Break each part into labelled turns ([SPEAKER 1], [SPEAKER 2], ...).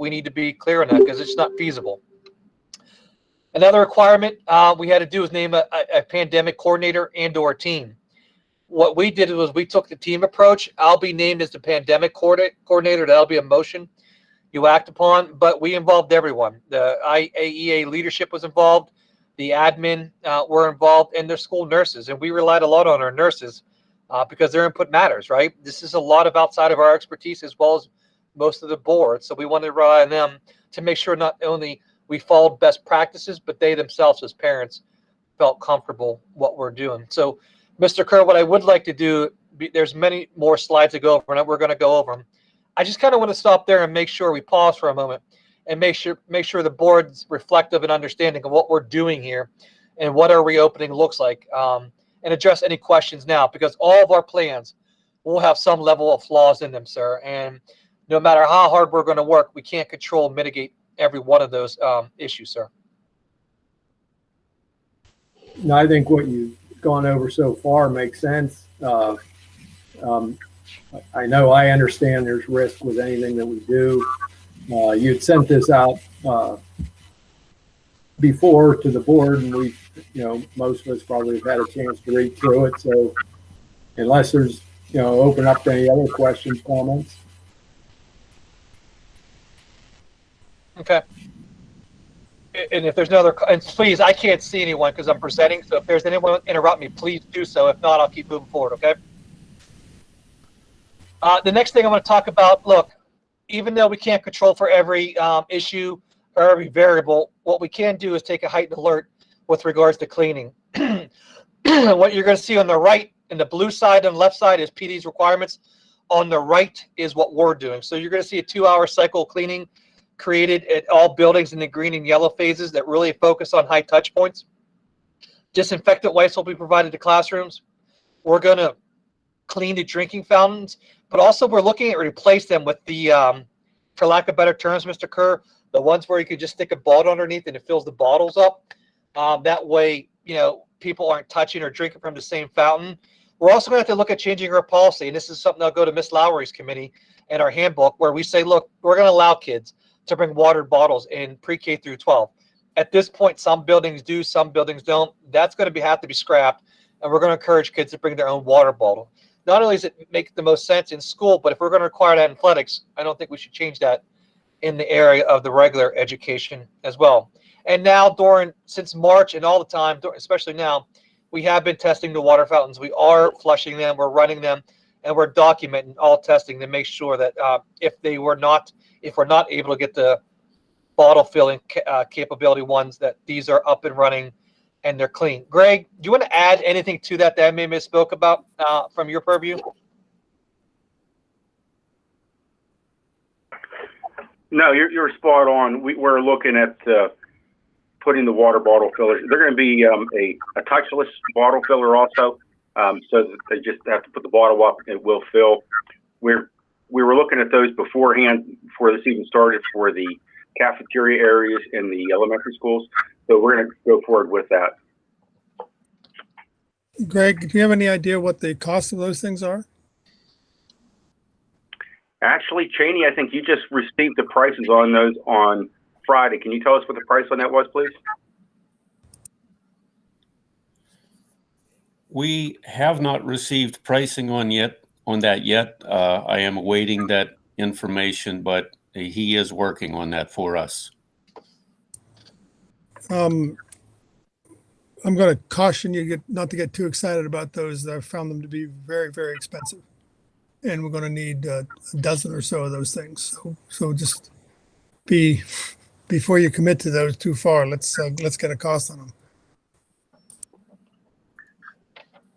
[SPEAKER 1] we need to be clear on that because it's not feasible. Another requirement we had to do was name a pandemic coordinator and/or team. What we did was we took the team approach. I'll be named as the pandemic coordinator. That'll be a motion you act upon, but we involved everyone. The IAEA leadership was involved, the admin were involved, and their school nurses. And we relied a lot on our nurses because their input matters, right? This is a lot of outside of our expertise as well as most of the board. So we wanted to rely on them to make sure not only we followed best practices, but they themselves as parents felt comfortable what we're doing. So, Mr. Kerr, what I would like to do, there's many more slides to go over, and we're going to go over them. I just kind of want to stop there and make sure we pause for a moment and make sure the board's reflective and understanding of what we're doing here and what our reopening looks like, and address any questions now, because all of our plans will have some level of flaws in them, sir. And no matter how hard we're going to work, we can't control and mitigate every one of those issues, sir.
[SPEAKER 2] No, I think what you've gone over so far makes sense. I know, I understand there's risk with anything that we do. You'd sent this out before to the board, and we, most of us probably have had a chance to read through it. So unless there's, open up to any other questions, comments.
[SPEAKER 1] Okay. And if there's no other, and please, I can't see anyone because I'm presenting. So if there's anyone interrupt me, please do so. If not, I'll keep moving forward. Okay. The next thing I want to talk about, look, even though we can't control for every issue or every variable, what we can do is take a heightened alert with regards to cleaning. What you're going to see on the right, in the blue side and left side is PD's requirements. On the right is what we're doing. So you're going to see a 2-hour cycle cleaning created at all buildings in the green and yellow phases that really focus on high touch points. Disinfectant wipes will be provided to classrooms. We're going to clean the drinking fountains, but also we're looking at replace them with the, for lack of better terms, Mr. Kerr, the ones where you could just stick a bottle underneath and it fills the bottles up. That way, people aren't touching or drinking from the same fountain. We're also going to have to look at changing our policy, and this is something that'll go to Ms. Lowry's committee and our handbook, where we say, look, we're going to allow kids to bring watered bottles in pre-K through 12. At this point, some buildings do, some buildings don't. That's going to have to be scrapped, and we're going to encourage kids to bring their own water bottle. Not only does it make the most sense in school, but if we're going to require that in athletics, I don't think we should change that in the area of the regular education as well. And now, since March and all the time, especially now, we have been testing the water fountains. We are flushing them, we're running them, and we're documenting all testing to make sure that if we're not able to get the bottle filling capability ones, that these are up and running and they're clean. Greg, do you want to add anything to that I may misspoke about from your purview?
[SPEAKER 3] No, you're spot on. We're looking at putting the water bottle fillers. They're going to be a touchless bottle filler also, so that they just have to put the bottle up and it will fill. We were looking at those beforehand, before this even started, for the cafeteria areas in the elementary schools. So we're going to go forward with that.
[SPEAKER 4] Greg, do you have any idea what the cost of those things are?
[SPEAKER 3] Actually, Cheney, I think you just received the prices on those on Friday. Can you tell us what the price on that was, please?
[SPEAKER 5] We have not received pricing on that yet. I am awaiting that information, but he is working on that for us.
[SPEAKER 4] I'm going to caution you not to get too excited about those. I found them to be very, very expensive, and we're going to need a dozen or so of those things. So just before you commit to those too far, let's get a cost on them.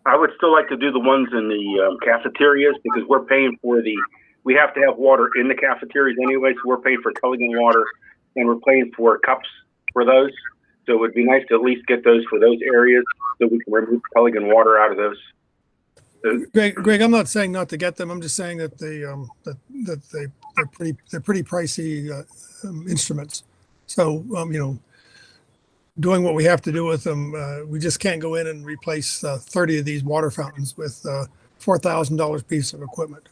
[SPEAKER 3] I would still like to do the ones in the cafeterias, because we're paying for we have to have water in the cafeterias anyway, so we're paying for Culligan water, and we're paying for cups for those. So it would be nice to at least get those for those areas, so we can remove Culligan water out of those.
[SPEAKER 4] Greg, I'm not saying not to get them. I'm just saying that they're pretty pricey instruments. So doing what we have to do with them, we just can't go in and replace 30 of these water fountains with $4,000 piece of equipment.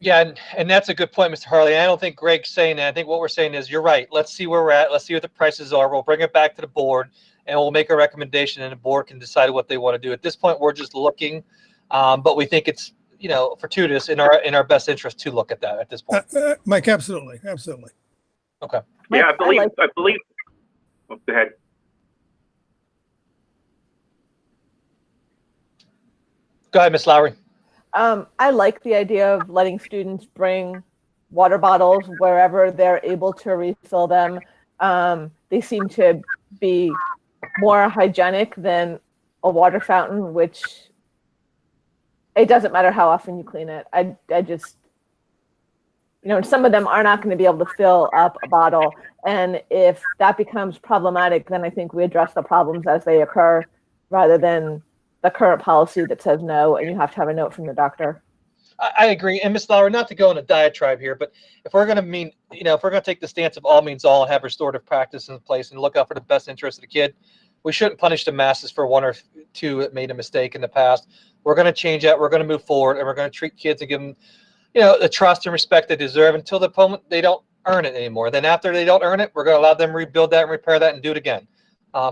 [SPEAKER 1] Yeah, and that's a good point, Mr. Harley. I don't think Greg's saying that. I think what we're saying is you're right. Let's see where we're at. Let's see what the prices are. We'll bring it back to the board and we'll make a recommendation and the board can decide what they want to do. At this point, we're just looking, but we think it's, fortuitous in our best interest to look at that at this point.
[SPEAKER 4] Mike, absolutely. Absolutely.
[SPEAKER 1] Okay.
[SPEAKER 3] Yeah,
[SPEAKER 6] Mike,
[SPEAKER 3] I believe. Oh, go ahead.
[SPEAKER 1] Go ahead, Ms. Lowry.
[SPEAKER 6] I like the idea of letting students bring water bottles wherever they're able to refill them. They seem to be more hygienic than a water fountain, which it doesn't matter how often you clean it. I just, some of them are not going to be able to fill up a bottle. And if that becomes problematic, then I think we address the problems as they occur rather than the current policy that says no, and you have to have a note from the doctor.
[SPEAKER 1] I agree. And Ms. Lauer, not to go on a diatribe here, but if we're going to if we're going to take the stance of all means all and have restorative practice in place and look out for the best interest of the kid, we shouldn't punish the masses for one or two that made a mistake in the past. We're going to change that. We're going to move forward and we're going to treat kids and give them, the trust and respect they deserve until the moment they don't earn it anymore. Then after they don't earn it, we're going to allow them to rebuild that and repair that and do it again,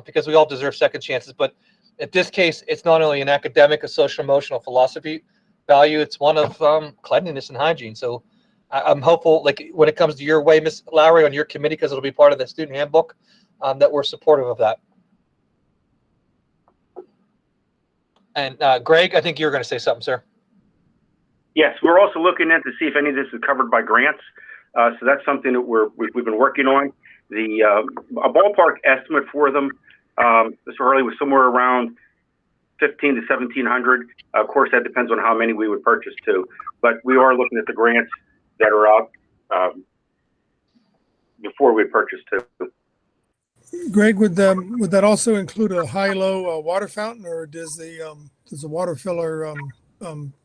[SPEAKER 1] because we all deserve second chances. But in this case, it's not only an academic, a social emotional philosophy value, it's one of cleanliness and hygiene. So I'm hopeful, like when it comes to your way, Ms. Lowry, on your committee, because it'll be part of the student handbook, that we're supportive of that. And Greg, I think you were going to say something, sir.
[SPEAKER 3] Yes, we're also looking at to see if any of this is covered by grants. So that's something that we've been working on. A ballpark estimate for them, Mr. Hurley, was somewhere around 1,500 to 1,700. Of course, that depends on how many we would purchase too. But we are looking at the grants that are out before we purchase too.
[SPEAKER 4] Greg, would that also include a high-low water fountain, or does the water filler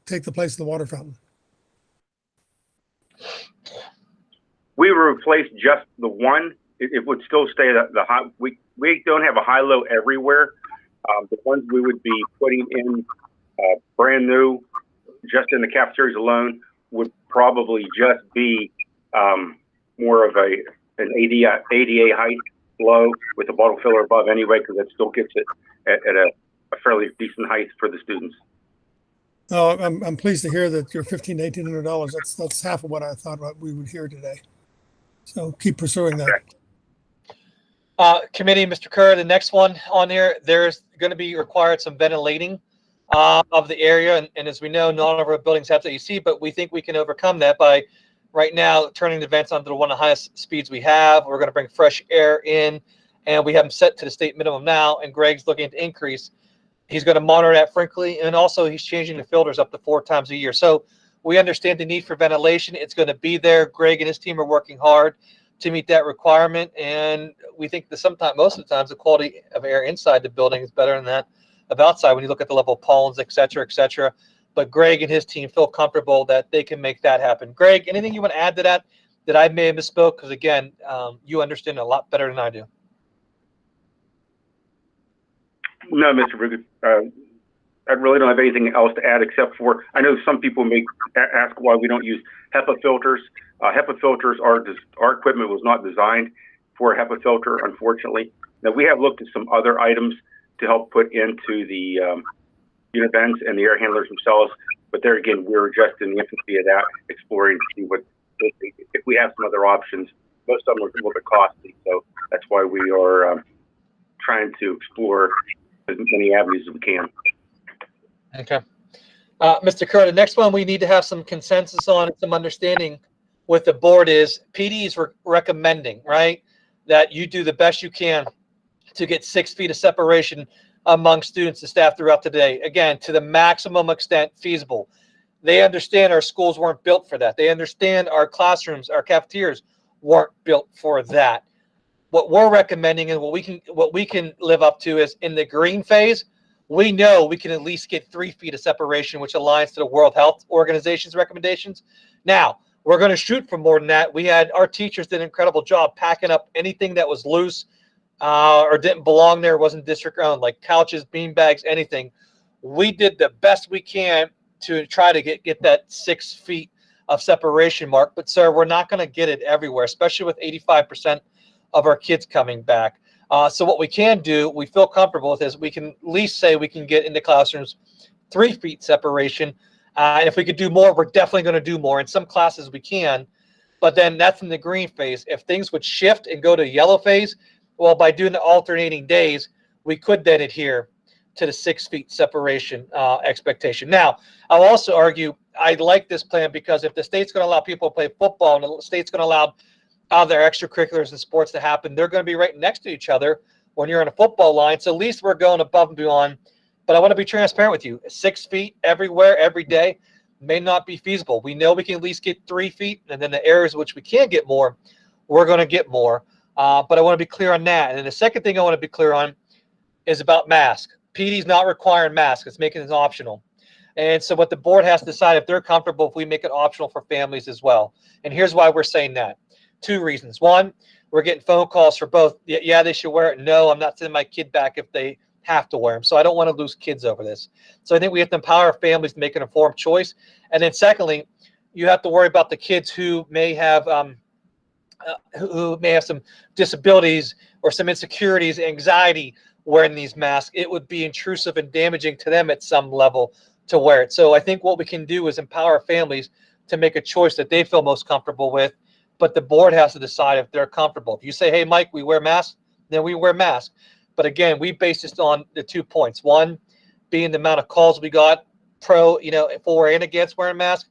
[SPEAKER 4] take the place of the water fountain?
[SPEAKER 3] We would replace just the one. It would still stay the high. We don't have a high-low everywhere. The ones we would be putting in brand new, just in the cafeterias alone, would probably just be more of an ADA height low with a bottle filler above anyway, because that still gets it at a fairly decent height for the students.
[SPEAKER 4] Oh, I'm pleased to hear that you're $1,500 to $1,800. That's half of what I thought we would hear today. So keep pursuing that.
[SPEAKER 1] Committee, Mr. Kerr, the next one on here, there's going to be required some ventilating of the area. And as we know, not all of our buildings have the AC, but we think we can overcome that by right now turning the vents onto one of the highest speeds we have. We're going to bring fresh air in, and we have them set to the state minimum now, and Greg's looking to increase. He's going to monitor that frequently, and also he's changing the filters up to 4 times a year. So we understand the need for ventilation. It's going to be there. Greg and his team are working hard to meet that requirement, and we think that most of the times, the quality of air inside the building is better than that of outside when you look at the level of pollens, et cetera, et cetera. But Greg and his team feel comfortable that they can make that happen. Greg, anything you want to add to that I may have misspoke? Because again, you understand a lot better than I do.
[SPEAKER 3] No, Mr. Brugger, I really don't have anything else to add except for, I know some people may ask why we don't use HEPA filters. HEPA filters, our equipment was not designed for a HEPA filter, unfortunately. Now, we have looked at some other items to help put into the unit vents and the air handlers themselves, but there again, we're just in the infancy of that, exploring to see if we have some other options. Most of them are a little bit costly, so that's why we are trying to explore as many avenues as we can.
[SPEAKER 1] Okay. Mr. Kerr, the next one we need to have some consensus on and some understanding with the board is PD is recommending, right, that you do the best you can to get 6 feet of separation among students and staff throughout the day. Again, to the maximum extent feasible. They understand our schools weren't built for that. They understand our classrooms, our cafeterias weren't built for that. What we're recommending and what we can live up to is in the green phase, we know we can at least get 3 feet of separation, which aligns to the World Health Organization's recommendations. Now, we're going to shoot for more than that. Our teachers did an incredible job packing up anything that was loose or didn't belong there, wasn't district owned, like couches, bean bags, anything. We did the best we can to try to get that 6 feet of separation mark. But sir, we're not going to get it everywhere, especially with 85% of our kids coming back. So what we can do, we feel comfortable with, is we can at least say we can get into classrooms 3 feet separation. And if we could do more, we're definitely going to do more. In some classes we can, but then that's in the green phase. If things would shift and go to yellow phase, well, by doing the alternating days, we could then adhere to the 6 feet separation expectation. Now, I'll also argue I like this plan because if the state's going to allow people to play football and the state's going to allow their extracurriculars and sports to happen, they're going to be right next to each other when you're on a football line. So at least we're going above and beyond. But I want to be transparent with you. 6 feet everywhere, every day may not be feasible. We know we can at least get 3 feet, and then the areas which we can get more, we're going to get more. But I want to be clear on that. And then the second thing I want to be clear on is about masks. PD's not requiring masks. It's making it optional. And so what the board has to decide if they're comfortable if we make it optional for families as well. And here's why we're saying that. 2 reasons. One, we're getting phone calls for both. Yeah, they should wear it. No, I'm not sending my kid back if they have to wear them. So I don't want to lose kids over this. So I think we have to empower families to make an informed choice. And then secondly, you have to worry about the kids who may have some disabilities or some insecurities, anxiety wearing these masks. It would be intrusive and damaging to them at some level to wear it. So I think what we can do is empower families to make a choice that they feel most comfortable with, but the board has to decide if they're comfortable. If you say, hey, Mike, we wear masks, then we wear masks. But again, we base this on the 2 points. One, being the amount of calls we got for and against wearing masks.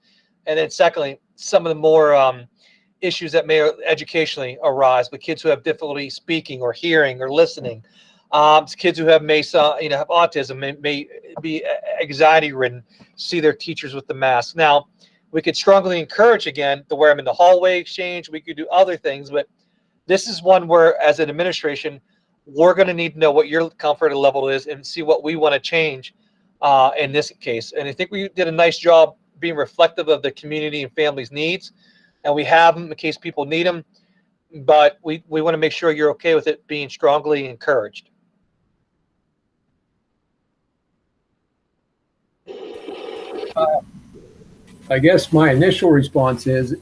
[SPEAKER 1] And then secondly, some of the more issues that may educationally arise with kids who have difficulty speaking or hearing or listening. Kids who have have autism, may be anxiety ridden, see their teachers with the mask. Now, we could strongly encourage again to wear them in the hallway exchange. We could do other things, but this is one where, as an administration, we're going to need to know what your comfort level is and see what we want to change in this case. And I think we did a nice job being reflective of the community and families' needs, and we have them in case people need them. But we want to make sure you're okay with it being strongly encouraged.
[SPEAKER 2] I guess my initial response is,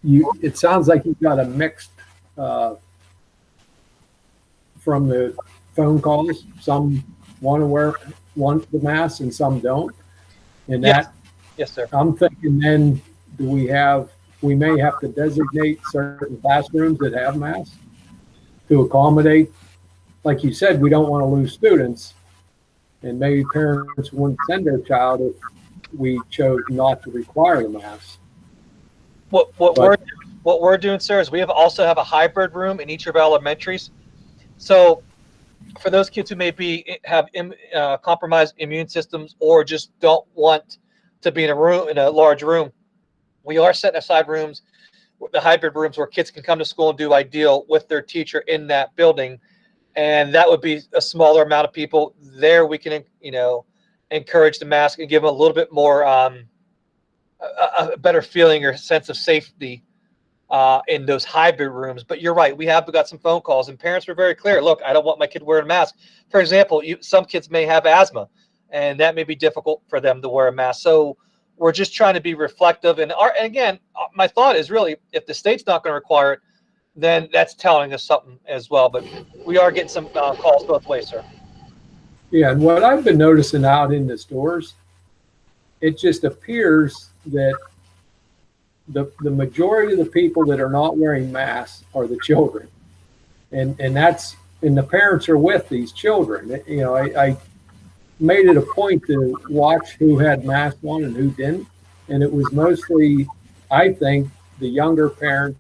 [SPEAKER 2] it sounds like you've got a mixed from the phone calls. Some want the mask and some don't. And
[SPEAKER 1] Yes. Yes, sir.
[SPEAKER 2] I'm thinking then, we may have to designate certain classrooms that have masks to accommodate. Like you said, we don't want to lose students, and maybe parents wouldn't send their child if we chose not to require the mask.
[SPEAKER 1] What we're doing, sir, is we also have a hybrid room in each of our elementaries. So for those kids who have compromised immune systems or just don't want to be in a large room, we are setting aside rooms, the hybrid rooms, where kids can come to school and do ideal with their teacher in that building. And that would be a smaller amount of people. There we can, encourage the mask and give them a little bit more, a better feeling or sense of safety in those hybrid rooms. But you're right, we have got some phone calls, and parents were very clear. Look, I don't want my kid wearing a mask. For example, some kids may have asthma, and that may be difficult for them to wear a mask. So we're just trying to be reflective. And again, my thought is really, if the state's not going to require it, then that's telling us something as well. But we are getting some calls both ways, sir.
[SPEAKER 2] Yeah, and what I've been noticing out in the stores, it just appears that the majority of the people that are not wearing masks are the children, and the parents are with these children. I made it a point to watch who had masks on and who didn't, and it was mostly, I think, the younger parents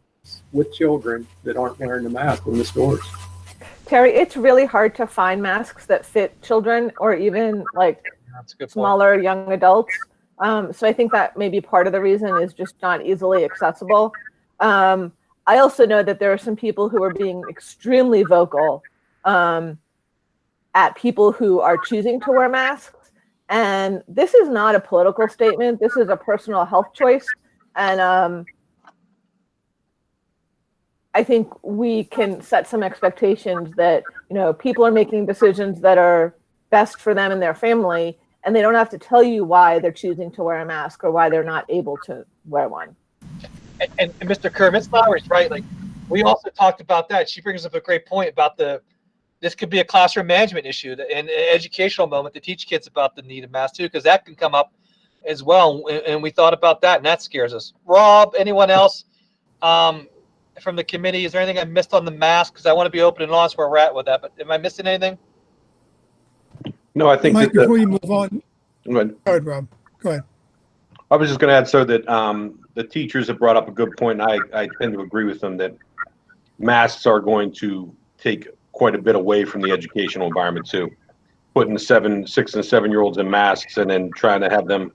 [SPEAKER 2] with children that aren't wearing the mask in the stores.
[SPEAKER 6] Terry, it's really hard to find masks that fit children or even smaller young adults. So I think that may be part of the reason is just not easily accessible. I also know that there are some people who are being extremely vocal at people who are choosing to wear masks. And this is not a political statement. This is a personal health choice. And I think we can set some expectations that, people are making decisions that are best for them and their family. and they don't have to tell you why they're choosing to wear a mask or why they're not able to wear one.
[SPEAKER 1] And Mr. Kerr, Ms. Lowry's right. Like, we also talked about that. She brings up a great point about this could be a classroom management issue and an educational moment to teach kids about the need of masks too, because that can come up as well. And we thought about that, and that scares us. Rob, anyone else from the committee? Is there anything I missed on the mask? Because I want to be open and honest where we're at with that. But am I missing anything?
[SPEAKER 7] No, I think
[SPEAKER 4] Mike,
[SPEAKER 7] that
[SPEAKER 4] before you move on,
[SPEAKER 7] go ahead.
[SPEAKER 4] go ahead, Rob. Go ahead.
[SPEAKER 7] I was just going to add, so that the teachers have brought up a good point. And I tend to agree with them that masks are going to take quite a bit away from the educational environment too. Putting the 6 and 7 year olds in masks and then trying to have them,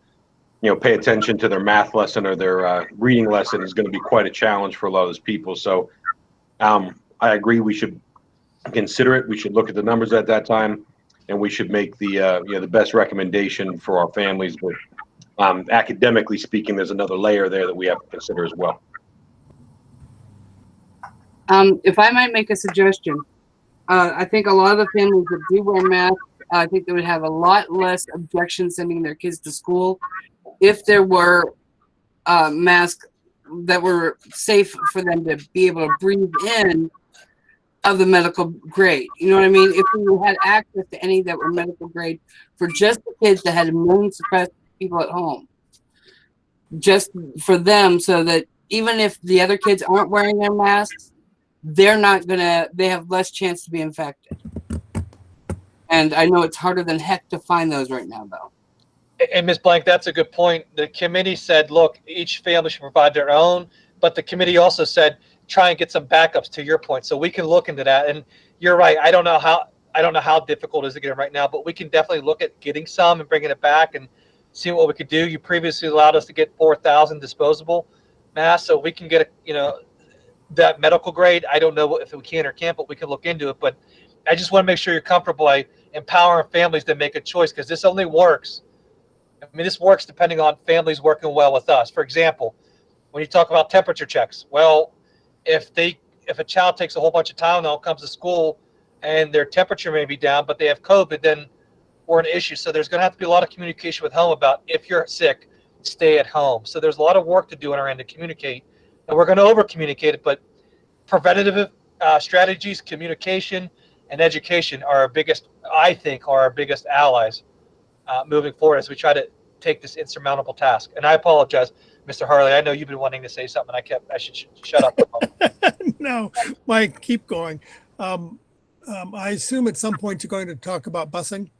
[SPEAKER 7] pay attention to their math lesson or their reading lesson is going to be quite a challenge for a lot of those people. So I agree. We should consider it. We should look at the numbers at that time, and we should make the best recommendation for our families. But academically speaking, there's another layer there that we have to consider as well.
[SPEAKER 8] If I might make a suggestion, I think a lot of the families that do wear masks, I think they would have a lot less objection sending their kids to school if there were masks that were safe for them to be able to breathe in of the medical grade. You know what I mean? If we had access to any that were medical grade for just the kids that had immunosuppressed people at home, just for them, so that even if the other kids aren't wearing their masks, they have less chance to be infected. And I know it's harder than heck to find those right now, though.
[SPEAKER 1] And Ms. Blank, that's a good point. The committee said, look, each family should provide their own, but the committee also said, try and get some backups, to your point. So we can look into that. And you're right. I don't know how difficult it is to get them right now, but we can definitely look at getting some and bringing it back and see what we could do. You previously allowed us to get 4,000 disposable masks, so we can get that medical grade. I don't know if we can or can't, but we can look into it. But I just want to make sure you're comfortable by empowering families to make a choice, because this only works. I mean, this works depending on families working well with us. For example, when you talk about temperature checks, well, if a child takes a whole bunch of Tylenol, comes to school, and their temperature may be down, but they have COVID, then we're an issue. So there's going to have to be a lot of communication with home about, if you're sick, stay at home. So there's a lot of work to do on our end to communicate, and we're going to over communicate it. But preventative strategies, communication, and education are I think are our biggest allies moving forward as we try to take this insurmountable task. And I apologize, Mr. Harley. I know you've been wanting to say something. I should shut up.
[SPEAKER 4] No, Mike, keep going. I assume at some point you're going to talk about busing.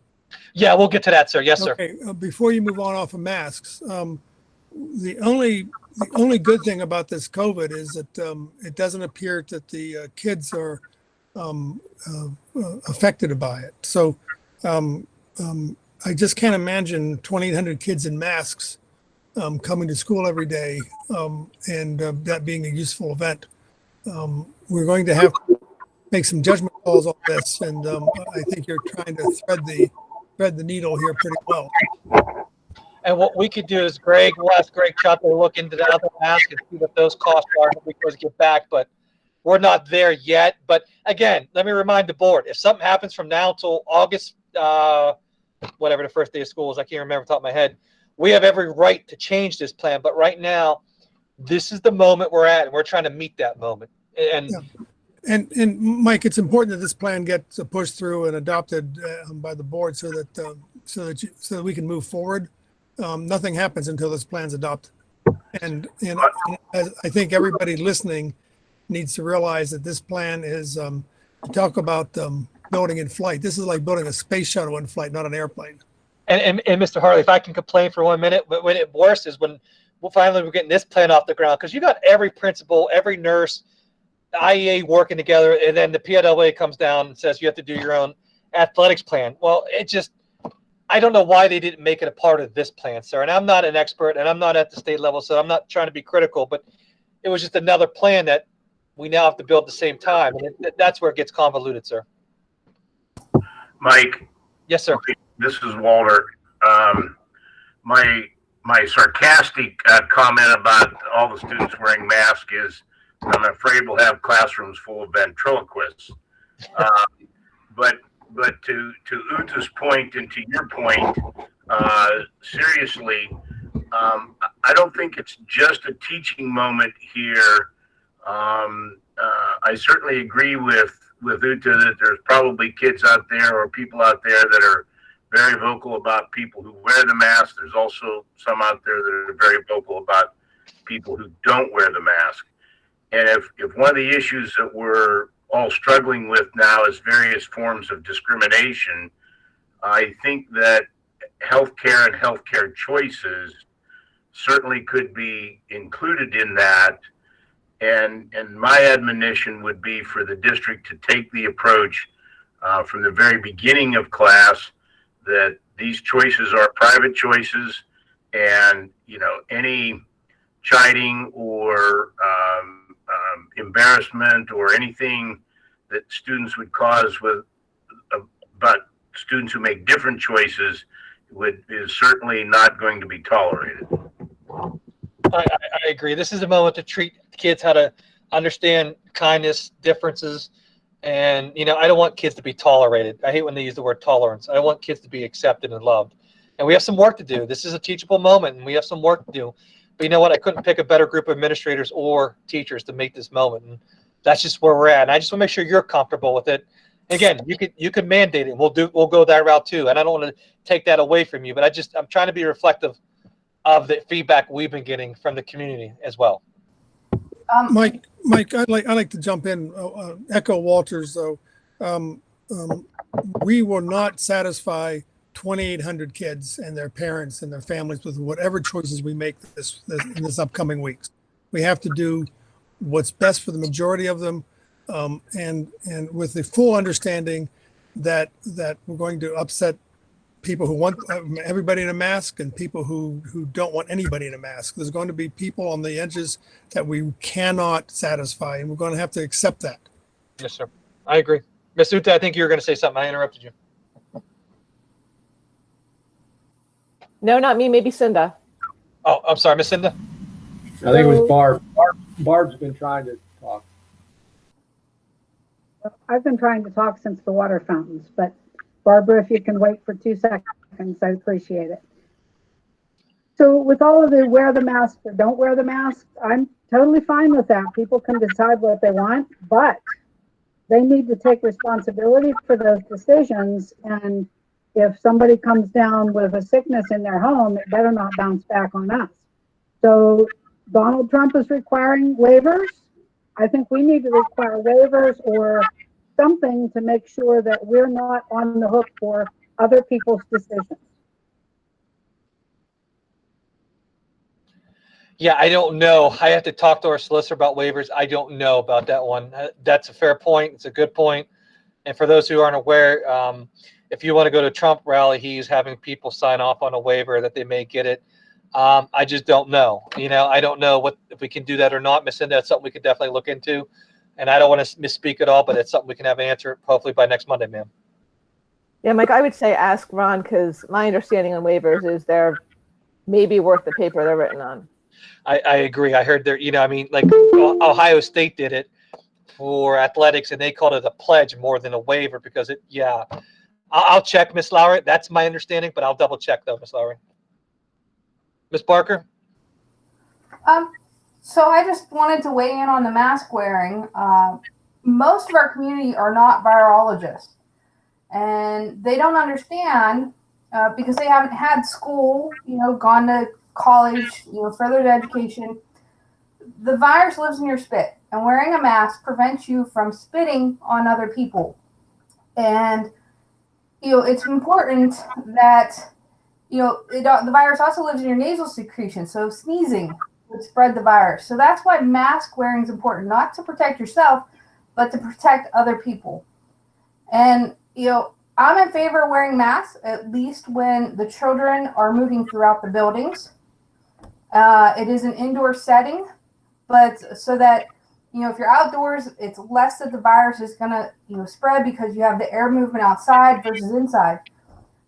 [SPEAKER 1] Yeah, we'll get to that, sir. Yes, sir.
[SPEAKER 4] Okay. Before you move on off of masks, the only good thing about this COVID is that it doesn't appear that the kids are affected by it. So I just can't imagine 2,800 kids in masks coming to school every day and that being a useful event. We're going to have to make some judgment calls on this, and I think you're trying to thread the needle here pretty well.
[SPEAKER 1] And what we could do is we'll ask Greg Chuck to look into the other mask and see what those costs are when we get back, but we're not there yet. But again, let me remind the board, if something happens from now until August, whatever the first day of school is, I can't remember off the top of my head, we have every right to change this plan. But right now, this is the moment we're at, and we're trying to meet that moment. And
[SPEAKER 4] And Mike, it's important that this plan gets pushed through and adopted by the board so that we can move forward. Nothing happens until this plan's adopted. And I think everybody listening needs to realize that this plan is to talk about building in flight. This is like building a space shuttle in flight, not an airplane.
[SPEAKER 1] And Mr. Harley, if I can complain for 1 minute, but when it worse is when we're getting this plan off the ground, because you got every principal, every nurse, the IEA working together, and then the PLA comes down and says you have to do your own athletics plan. Well, I don't know why they didn't make it a part of this plan, sir. And I'm not an expert, and I'm not at the state level, so I'm not trying to be critical, but it was just another plan that we now have to build at the same time. And that's where it gets convoluted, sir.
[SPEAKER 9] Mike.
[SPEAKER 1] Yes, sir.
[SPEAKER 9] This is Walter. My sarcastic comment about all the students wearing masks is, I'm afraid we'll have classrooms full of ventriloquists. But to Uta's point and to your point, seriously, I don't think it's just a teaching moment here. I certainly agree with Uta that there's probably kids out there or people out there that are very vocal about people who wear the mask. There's also some out there that are very vocal about people who don't wear the mask. And if one of the issues that we're all struggling with now is various forms of discrimination, I think that healthcare and healthcare choices certainly could be included in that. And my admonition would be for the district to take the approach from the very beginning of class that these choices are private choices, and any chiding or embarrassment or anything that students would cause about students who make different choices is certainly not going to be tolerated.
[SPEAKER 1] I agree. This is a moment to treat kids how to understand kindness, differences, and I don't want kids to be tolerated. I hate when they use the word tolerance. I want kids to be accepted and loved. And we have some work to do. This is a teachable moment, and we have some work to do. But you know what? I couldn't pick a better group of administrators or teachers to make this moment, and that's just where we're at. And I just want to make sure you're comfortable with it. Again, you could mandate it. We'll go that route too. And I don't want to take that away from you, but I'm trying to be reflective of the feedback we've been getting from the community as well.
[SPEAKER 4] Mike, I'd like to jump in, echo Walters though. We will not satisfy 2,800 kids and their parents and their families with whatever choices we make in this upcoming weeks. We have to do what's best for the majority of them, and with the full understanding that we're going to upset people who want everybody in a mask and people who don't want anybody in a mask. There's going to be people on the edges that we cannot satisfy, and we're going to have to accept that.
[SPEAKER 1] Yes, sir. I agree. Ms. Uta, I think you were going to say something. I interrupted you.
[SPEAKER 6] No, not me. Maybe Cinda.
[SPEAKER 1] Oh, I'm sorry, Miss Cinda.
[SPEAKER 2] I think it was Barb. Barb's been trying to talk.
[SPEAKER 10] I've been trying to talk since the water fountains, but Barbara, if you can wait for 2 seconds, I appreciate it. So with all of the wear the mask or don't wear the mask, I'm totally fine with that. People can decide what they want, but they need to take responsibility for those decisions. And if somebody comes down with a sickness in their home, it better not bounce back on us. So Donald Trump is requiring waivers. I think we need to require waivers or something to make sure that we're not on the hook for other people's decisions.
[SPEAKER 1] Yeah, I don't know. I have to talk to our solicitor about waivers. I don't know about that one. That's a fair point. It's a good point. And for those who aren't aware, if you want to go to a Trump rally, he's having people sign off on a waiver that they may get it. I just don't know. I don't know if we can do that or not. Miss Cindy, that's something we could definitely look into. And I don't want to misspeak at all, but it's something we can have an answer hopefully by next Monday, ma'am.
[SPEAKER 6] Yeah, Mike, I would say ask Ron, because my understanding on waivers is they're maybe worth the paper they're written on.
[SPEAKER 1] I agree. I heard there, like Ohio State did it for athletics, and they called it a pledge more than a waiver because I'll check, Miss Lowry. That's my understanding, but I'll double check though, Miss Lowry. Miss Barker?
[SPEAKER 11] So I just wanted to weigh in on the mask wearing. Most of our community are not virologists, and they don't understand because they haven't had school, gone to college, further education. The virus lives in your spit, and wearing a mask prevents you from spitting on other people. And, it's important that, the virus also lives in your nasal secretion. So sneezing would spread the virus. So that's why mask wearing is important, not to protect yourself, but to protect other people. And, I'm in favor of wearing masks, at least when the children are moving throughout the buildings. It is an indoor setting, but so that, if you're outdoors, it's less that the virus is going to, spread because you have the air movement outside versus inside.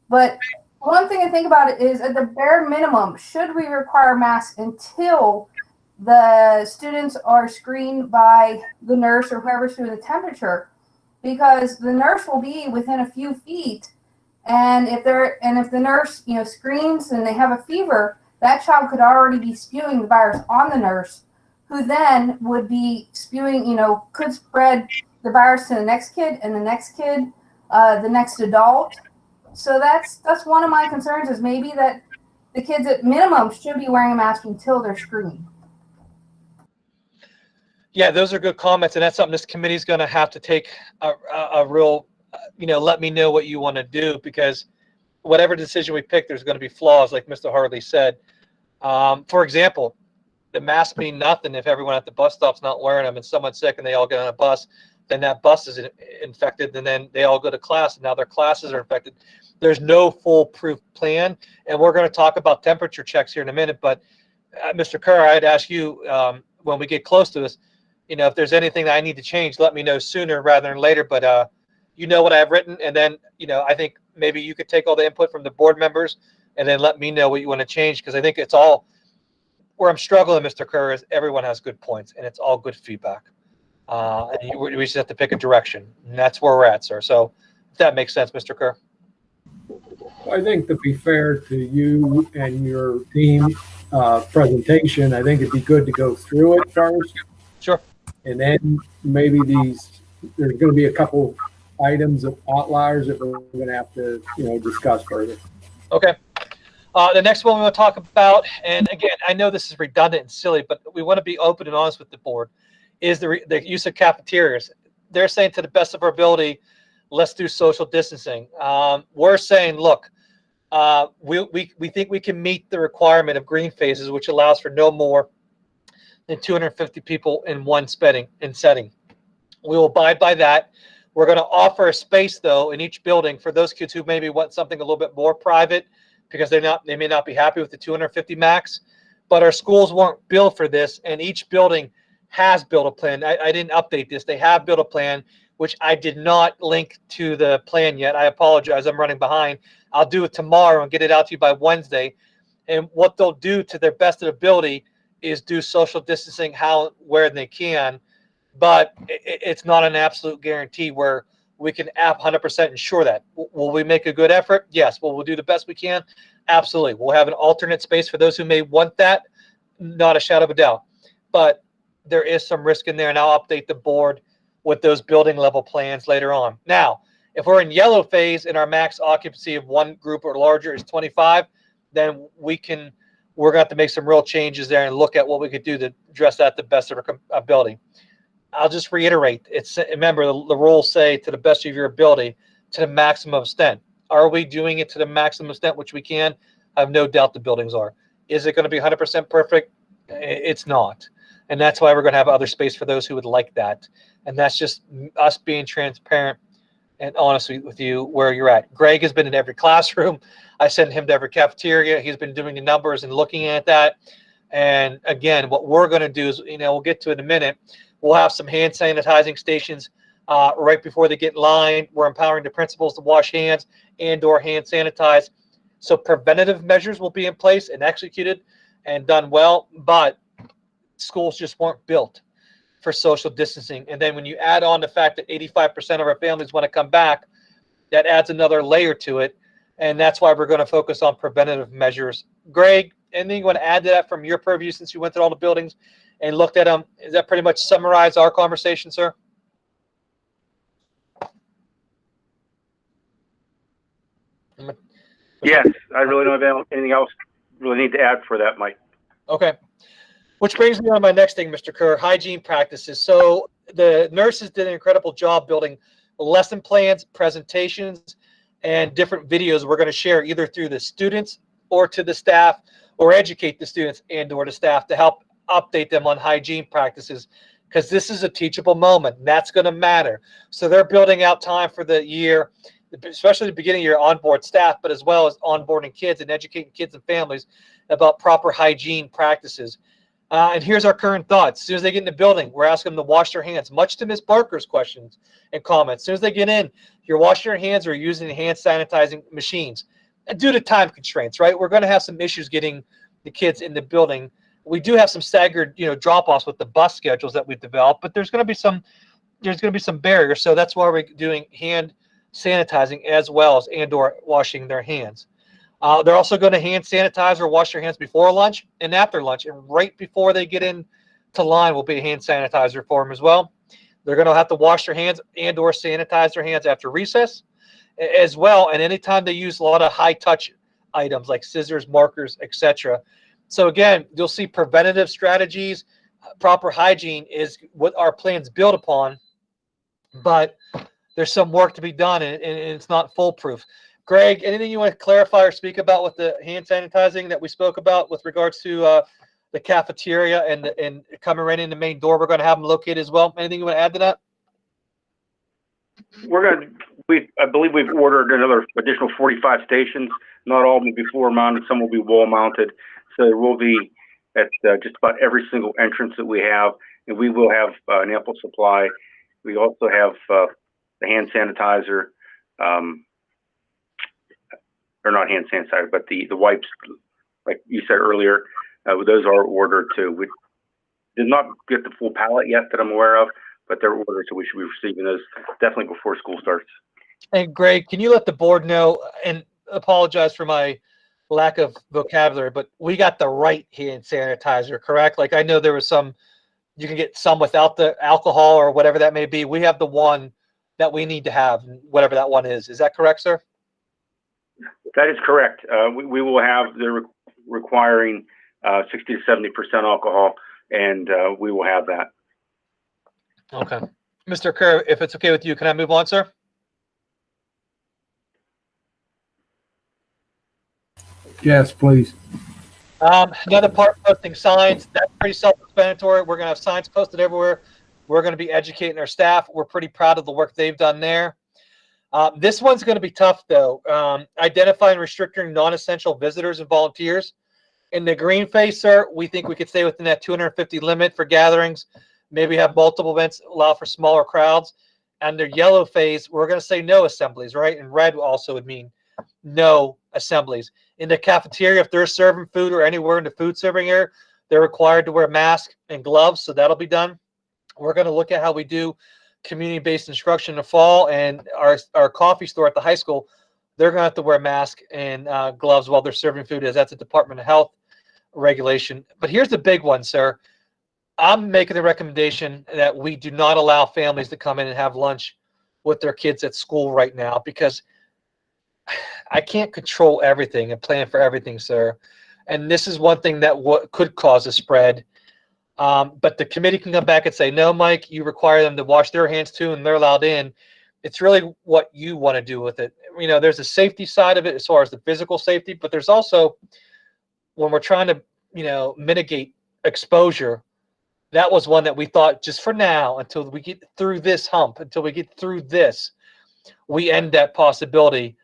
[SPEAKER 11] But one thing to think about it is at the bare minimum, should we require masks until the students are screened by the nurse or whoever's doing the temperature? Because the nurse will be within a few feet And if the nurse, screams and they have a fever, that child could already be spewing the virus on the nurse, who then would be spewing, could spread the virus to the next kid and the next kid, the next adult. So that's one of my concerns, is maybe that the kids at minimum should be wearing a mask until they're screened.
[SPEAKER 1] Yeah, those are good comments, and that's something this committee is going to have to take a real, let me know what you want to do, because whatever decision we pick, there's going to be flaws, like Mr. Harley said. For example, the masks mean nothing if everyone at the bus stop's not wearing them and someone's sick and they all get on a bus, then that bus is infected, and then they all go to class and now their classes are infected. There's no foolproof plan, and we're going to talk about temperature checks here in a minute, but Mr. Kerr, I'd ask you when we get close to this, if there's anything that I need to change, let me know sooner rather than later, but you know what I've written, and then, I think maybe you could take all the input from the board members and then let me know what you want to change, because I think it's all, where I'm struggling, Mr. Kerr, is everyone has good points, and it's all good feedback. And we just have to pick a direction, and that's where we're at, sir. So if that makes sense, Mr. Kerr.
[SPEAKER 2] I think, to be fair to you and your team presentation, I think it'd be good to go through it first.
[SPEAKER 1] Sure.
[SPEAKER 2] And then maybe there's going to be a couple items of outliers that we're going to have to, discuss further.
[SPEAKER 1] Okay. The next one we want to talk about, and again, I know this is redundant and silly, but we want to be open and honest with the board, is the use of cafeterias. They're saying, to the best of our ability, let's do social distancing. We're saying, look, we think we can meet the requirement of green phases, which allows for no more than 250 people in one setting. We will abide by that. We're going to offer a space, though, in each building for those kids who maybe want something a little bit more private, because they may not be happy with the 250 max. But our schools weren't built for this, and each building has built a plan. I didn't update this. They have built a plan, which I did not link to the plan yet. I apologize. I'm running behind. I'll do it tomorrow and get it out to you by Wednesday. And what they'll do, to their best of ability, is do social distancing where they can. But it's not an absolute guarantee where we can 100% ensure that. Will we make a good effort? Yes. Will we do the best we can? Absolutely. We'll have an alternate space for those who may want that. Not a shadow of a doubt. But there is some risk in there, and I'll update the board with those building level plans later on. Now, if we're in yellow phase and our max occupancy of one group or larger is 25, then we're going to have to make some real changes there and look at what we could do to address that to the best of our ability. I'll just reiterate, remember, the rules say, to the best of your ability, to the maximum extent. Are we doing it to the maximum extent, which we can? I have no doubt the buildings are. Is it going to be 100% perfect? It's not. And that's why we're going to have other space for those who would like that. And that's just us being transparent and honest with you where you're at. Greg has been in every classroom. I sent him to every cafeteria. He's been doing the numbers and looking at that. And again, what we're going to do is, we'll get to it in a minute. We'll have some hand sanitizing stations right before they get in line. We're empowering the principals to wash hands and/or hand sanitize. So preventative measures will be in place and executed and done well, but schools just weren't built for social distancing. And then when you add on the fact that 85% of our families want to come back, that adds another layer to it. And that's why we're going to focus on preventative measures. Greg, anything you want to add to that from your purview, since you went through all the buildings and looked at them? Does that pretty much summarize our conversation, sir?
[SPEAKER 3] Yes, I really don't have anything else really need to add for that, Mike.
[SPEAKER 1] Okay. Which brings me on to my next thing, Mr. Kerr, hygiene practices. So the nurses did an incredible job building lesson plans, presentations, and different videos we're going to share either through the students or to the staff, or educate the students and/or the staff to help update them on hygiene practices, because this is a teachable moment. And that's going to matter. So they're building out time for the year, especially the beginning of your onboard staff, but as well as onboarding kids and educating kids and families about proper hygiene practices. And here's our current thoughts. As soon as they get in the building, we're asking them to wash their hands, much to Ms. Barker's questions and comments. As soon as they get in, you're washing your hands or using hand sanitizing machines. And due to time constraints, right, we're going to have some issues getting the kids in the building. We do have some staggered, drop-offs with the bus schedules that we've developed, but there's going to be some barriers. So that's why we're doing hand sanitizing as well as and/or washing their hands. They're also going to hand sanitize or wash their hands before lunch and after lunch, and right before they get in to line will be a hand sanitizer for them as well. They're going to have to wash their hands and/or sanitize their hands after recess as well, and anytime they use a lot of high-touch items like scissors, markers, etc. So again, you'll see preventative strategies. Proper hygiene is what our plans build upon, but there's some work to be done, and it's not foolproof. Greg, anything you want to clarify or speak about with the hand sanitizing that we spoke about with regards to the cafeteria and coming right in the main door? We're going to have them located as well. Anything you want to add to that?
[SPEAKER 3] I believe we've ordered another additional 45 stations. Not all will be floor mounted, some will be wall mounted. So there will be at just about every single entrance that we have, and we will have an ample supply. We also have the hand sanitizer, or not hand sanitizer, but the wipes, like you said earlier. Those are ordered too. We did not get the full pallet yet that I'm aware of, but they're ordered, so we should be receiving those definitely before school starts.
[SPEAKER 1] And Greg, can you let the board know, and apologize for my lack of vocabulary, but we got the right hand sanitizer, correct? Like I know there was some, you can get some without the alcohol or whatever that may be. We have the one that we need to have, whatever that one is. Is that correct, sir?
[SPEAKER 3] That is correct. We will have the requiring 60 to 70% alcohol, and we will have that.
[SPEAKER 1] Okay. Mr. Kerr, if it's okay with you, can I move on, sir?
[SPEAKER 2] Yes, please.
[SPEAKER 1] Another part, posting signs. That's pretty self-explanatory. We're going to have signs posted everywhere. We're going to be educating our staff. We're pretty proud of the work they've done there. This one's going to be tough, though. Identifying and restricting non-essential visitors and volunteers. In the green phase, sir, we think we could stay within that 250 limit for gatherings. Maybe have multiple events, allow for smaller crowds. And the yellow phase, we're going to say no assemblies, right? And red also would mean no assemblies. In the cafeteria, if they're serving food or anywhere in the food serving area, they're required to wear masks and gloves, so that'll be done. We're going to look at how we do community-based instruction in the fall, and our coffee store at the high school, they're going to have to wear masks and gloves while they're serving food, as that's a Department of Health regulation. But here's the big one, sir. I'm making the recommendation that we do not allow families to come in and have lunch with their kids at school right now, because I can't control everything and plan for everything, sir. And this is one thing that could cause a spread. But the committee can come back and say, no, Mike, you require them to wash their hands too, and they're allowed in. It's really what you want to do with it. You know, there's a safety side of it as far as the physical safety, but there's also, when we're trying to, mitigate exposure, that was one that we thought just for now, until we get through this hump, until we get through this, we end that possibility.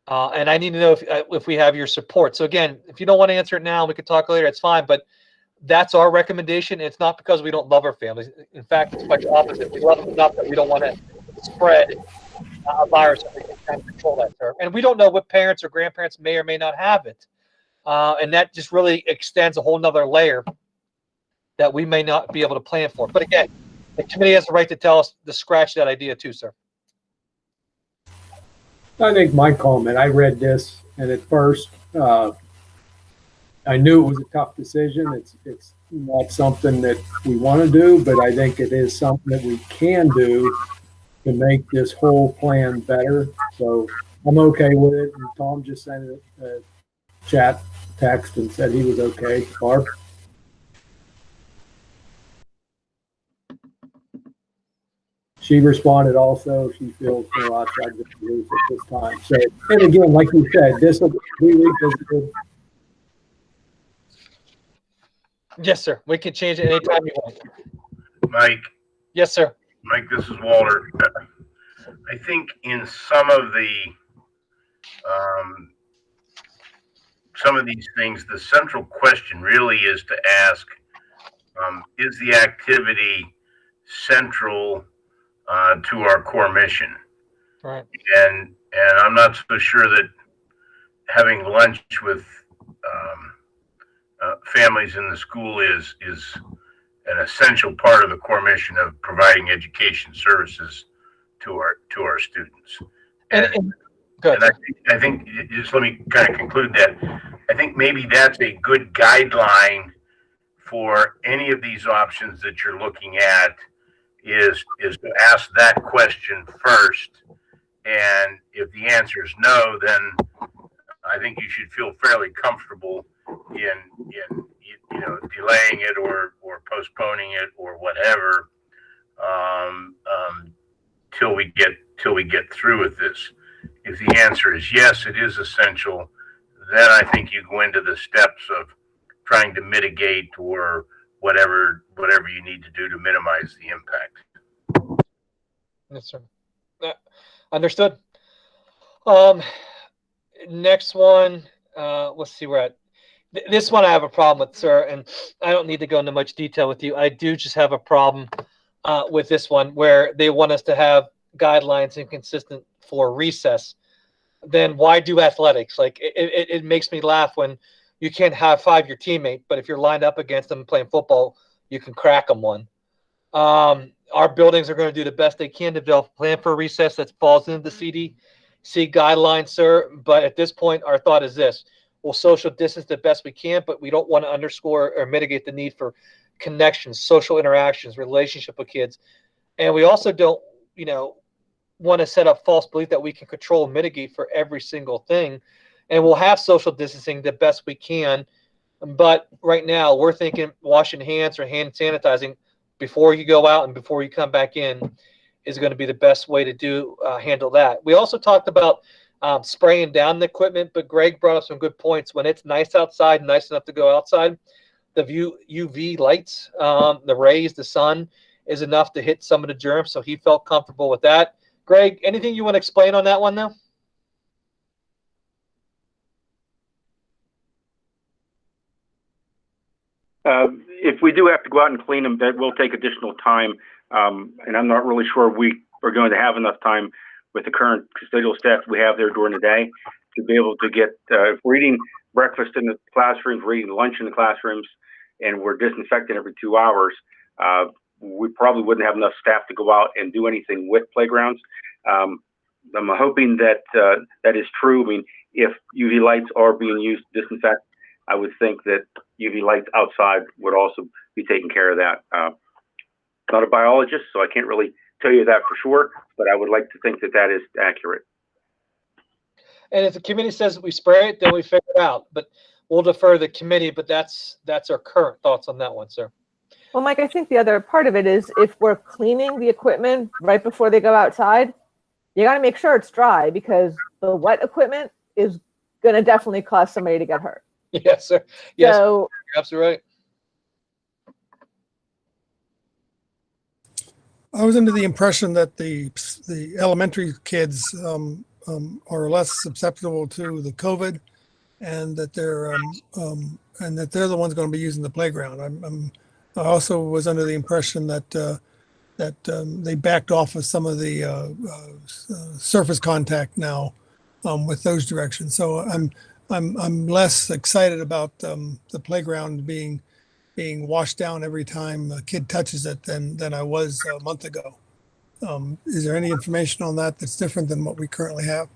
[SPEAKER 1] And I need to know if we have your support. So again, if you don't want to answer it now, we can talk later. It's fine. But that's our recommendation. It's not because we don't love our families. In fact, it's quite the opposite. We love them enough that we don't want to spread a virus, and we can kind of control that, sir. And we don't know what parents or grandparents may or may not have it. And that just really extends a whole nother layer that we may not be able to plan for. But again, the committee has the right to tell us to scratch that idea too, sir.
[SPEAKER 2] I think my comment, I read this, and at first I knew it was a tough decision. It's not something that we want to do, but I think it is something that we can do to make this whole plan better. So I'm okay with it. And Tom just sent a chat text and said he was okay. Barb? She responded also. She feels outside the rules at this time. So, and again, like you said, this will be revisited.
[SPEAKER 1] Yes, sir. We can change it anytime you want.
[SPEAKER 9] Mike.
[SPEAKER 1] Yes, sir.
[SPEAKER 9] Mike, this is Walter. I think in some of these things, the central question really is to ask, is the activity central to our core mission?
[SPEAKER 1] Right.
[SPEAKER 9] And I'm not so sure that having lunch with families in the school is an essential part of the core mission of providing education services to our students.
[SPEAKER 1] And good.
[SPEAKER 9] And I think, just let me kind of conclude that. I think maybe that's a good guideline for any of these options that you're looking at is to ask that question first. And if the answer is no, then I think you should feel fairly comfortable in delaying it or postponing it or whatever till we get through with this. If the answer is yes, it is essential, then I think you go into the steps of trying to mitigate or whatever you need to do to minimize the impact.
[SPEAKER 1] Yes, sir. Understood. Next one, let's see where at. This one I have a problem with, sir, and I don't need to go into much detail with you. I do just have a problem with this one where they want us to have guidelines inconsistent for recess. Then why do athletics? Like it makes me laugh when you can't high five your teammate, but if you're lined up against them playing football, you can crack them one. Our buildings are going to do the best they can to develop a plan for recess that falls into the CDC guidelines, sir. But at this point, our thought is this: we'll social distance the best we can, but we don't want to underscore or mitigate the need for connections, social interactions, relationship with kids, and we also don't, want to set up false belief that we can control and mitigate for every single thing. And we'll have social distancing the best we can. But right now we're thinking washing hands or hand sanitizing before you go out and before you come back in is going to be the best way to handle that. We also talked about spraying down the equipment, but Greg brought up some good points. When it's nice outside, nice enough to go outside, the UV lights, the rays, the sun is enough to hit some of the germs. So he felt comfortable with that. Greg, anything you want to explain on that one now?
[SPEAKER 3] If we do have to go out and clean them, that will take additional time. And I'm not really sure we are going to have enough time with the current custodial staff we have there during the day to be able to get, if we're eating breakfast in the classrooms, we're eating lunch in the classrooms, and we're disinfecting every 2 hours, we probably wouldn't have enough staff to go out and do anything with playgrounds. I'm hoping that that is true. I mean, if UV lights are being used to disinfect, I would think that UV lights outside would also be taking care of that. Not a biologist, so I can't really tell you that for sure, but I would like to think that that is accurate.
[SPEAKER 1] And if the committee says we spray it, then we figure it out. But we'll defer to the committee, but that's our current thoughts on that one, sir.
[SPEAKER 6] Well, Mike, I think the other part of it is if we're cleaning the equipment right before they go outside, you got to make sure it's dry because the wet equipment is going to definitely cause somebody to get hurt.
[SPEAKER 1] Yes, sir. Yes,
[SPEAKER 6] so,
[SPEAKER 1] you're absolutely right.
[SPEAKER 4] I was under the impression that the elementary kids are less susceptible to the COVID, and that they're the ones going to be using the playground. I also was under the impression that they backed off of some of the surface contact now with those directions. So I'm less excited about the playground being washed down every time a kid touches it than I was a month ago. Is there any information on that that's different than what we currently have?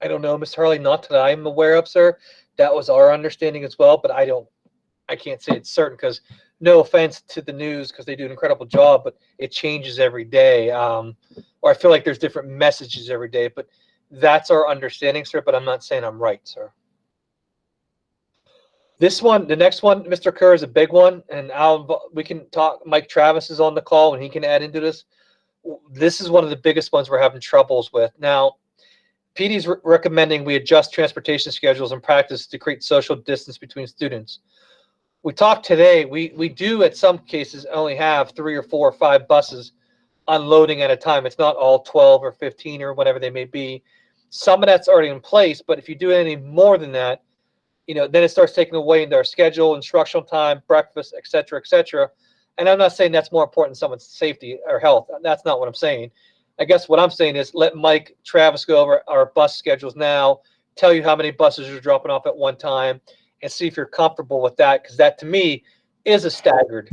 [SPEAKER 1] I don't know, Ms. Hurley, not that I'm aware of, sir. That was our understanding as well, but I can't say it's certain because no offense to the news because they do an incredible job, but it changes every day. Or I feel like there's different messages every day, but that's our understanding, sir, but I'm not saying I'm right, sir. This one, the next one, Mr. Kerr, is a big one, and we can talk. Mike Travis is on the call, and he can add into this. This is one of the biggest ones we're having troubles with. Now, PD's recommending we adjust transportation schedules and practice to create social distance between students. We talked today, we do at some cases only have 3 or 4 or 5 buses unloading at a time. It's not all 12 or 15 or whatever they may be. Some of that's already in place, but if you do any more than that, then it starts taking away into our schedule, instructional time, breakfast, et cetera, And I'm not saying that's more important than someone's safety or health. That's not what I'm saying. I guess what I'm saying is let Mike Travis go over our bus schedules now, tell you how many buses you're dropping off at one time, and see if you're comfortable with that, because that to me is a staggered.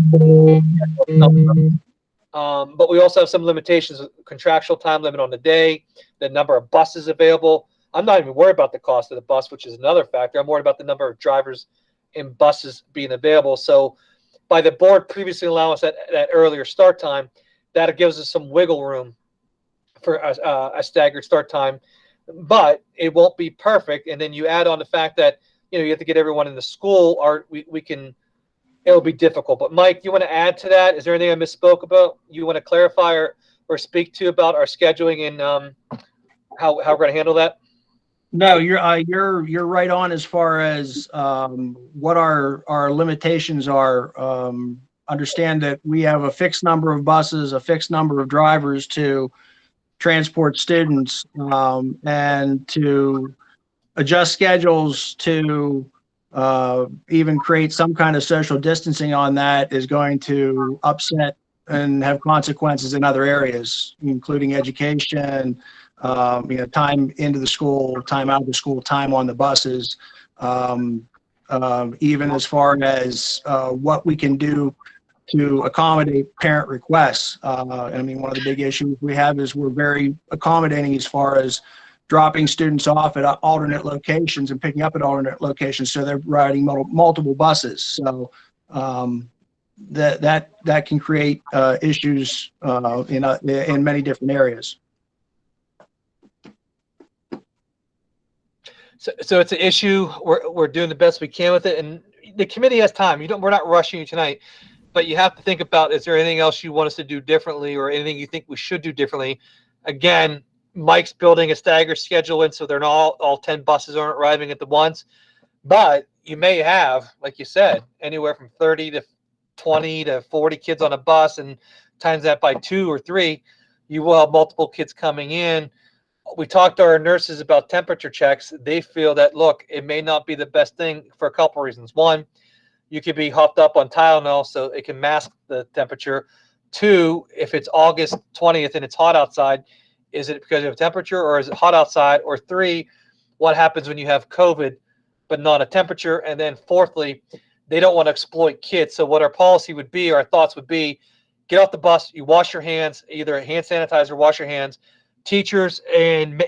[SPEAKER 1] But we also have some limitations, contractual time limit on the day, the number of buses available. I'm not even worried about the cost of the bus, which is another factor. I'm worried about the number of drivers and buses being available. So by the board previously allowing us that earlier start time, that gives us some wiggle room for a staggered start time, but it won't be perfect. And then you add on the fact that, you have to get everyone in the school, or it'll be difficult. But Mike, you want to add to that? Is there anything I misspoke about? You want to clarify or speak to about our scheduling and how we're going to handle that?
[SPEAKER 12] No, you're right on as far as what our limitations are. Understand that we have a fixed number of buses, a fixed number of drivers to transport students, and to adjust schedules to even create some kind of social distancing on that is going to upset and have consequences in other areas, including education, time into the school, time out of the school, time on the buses, even as far as what we can do to accommodate parent requests. I mean, one of the big issues we have is we're very accommodating as far as dropping students off at alternate locations and picking up at alternate locations, so they're riding multiple buses. So that can create issues in many different areas.
[SPEAKER 1] So it's an issue. We're doing the best we can with it, and the committee has time. We're not rushing you tonight, but you have to think about, is there anything else you want us to do differently, or anything you think we should do differently? Again, Mike's building a staggered schedule in, so they're not all 10 buses aren't arriving at the once. But you may have, like you said, anywhere from 30 to 20 to 40 kids on a bus, and times that by 2 or 3, you will have multiple kids coming in. We talked to our nurses about temperature checks. They feel that, look, it may not be the best thing for a couple reasons. One, you could be hopped up on Tylenol, so it can mask the temperature. 2, if it's August 20th and it's hot outside, is it because you have temperature, or is it hot outside? Or 3, what happens when you have COVID but not a temperature? And then 4thly, they don't want to exploit kids. So what our policy would be, our thoughts would be, get off the bus, you wash your hands, either hand sanitizer, wash your hands. Teachers and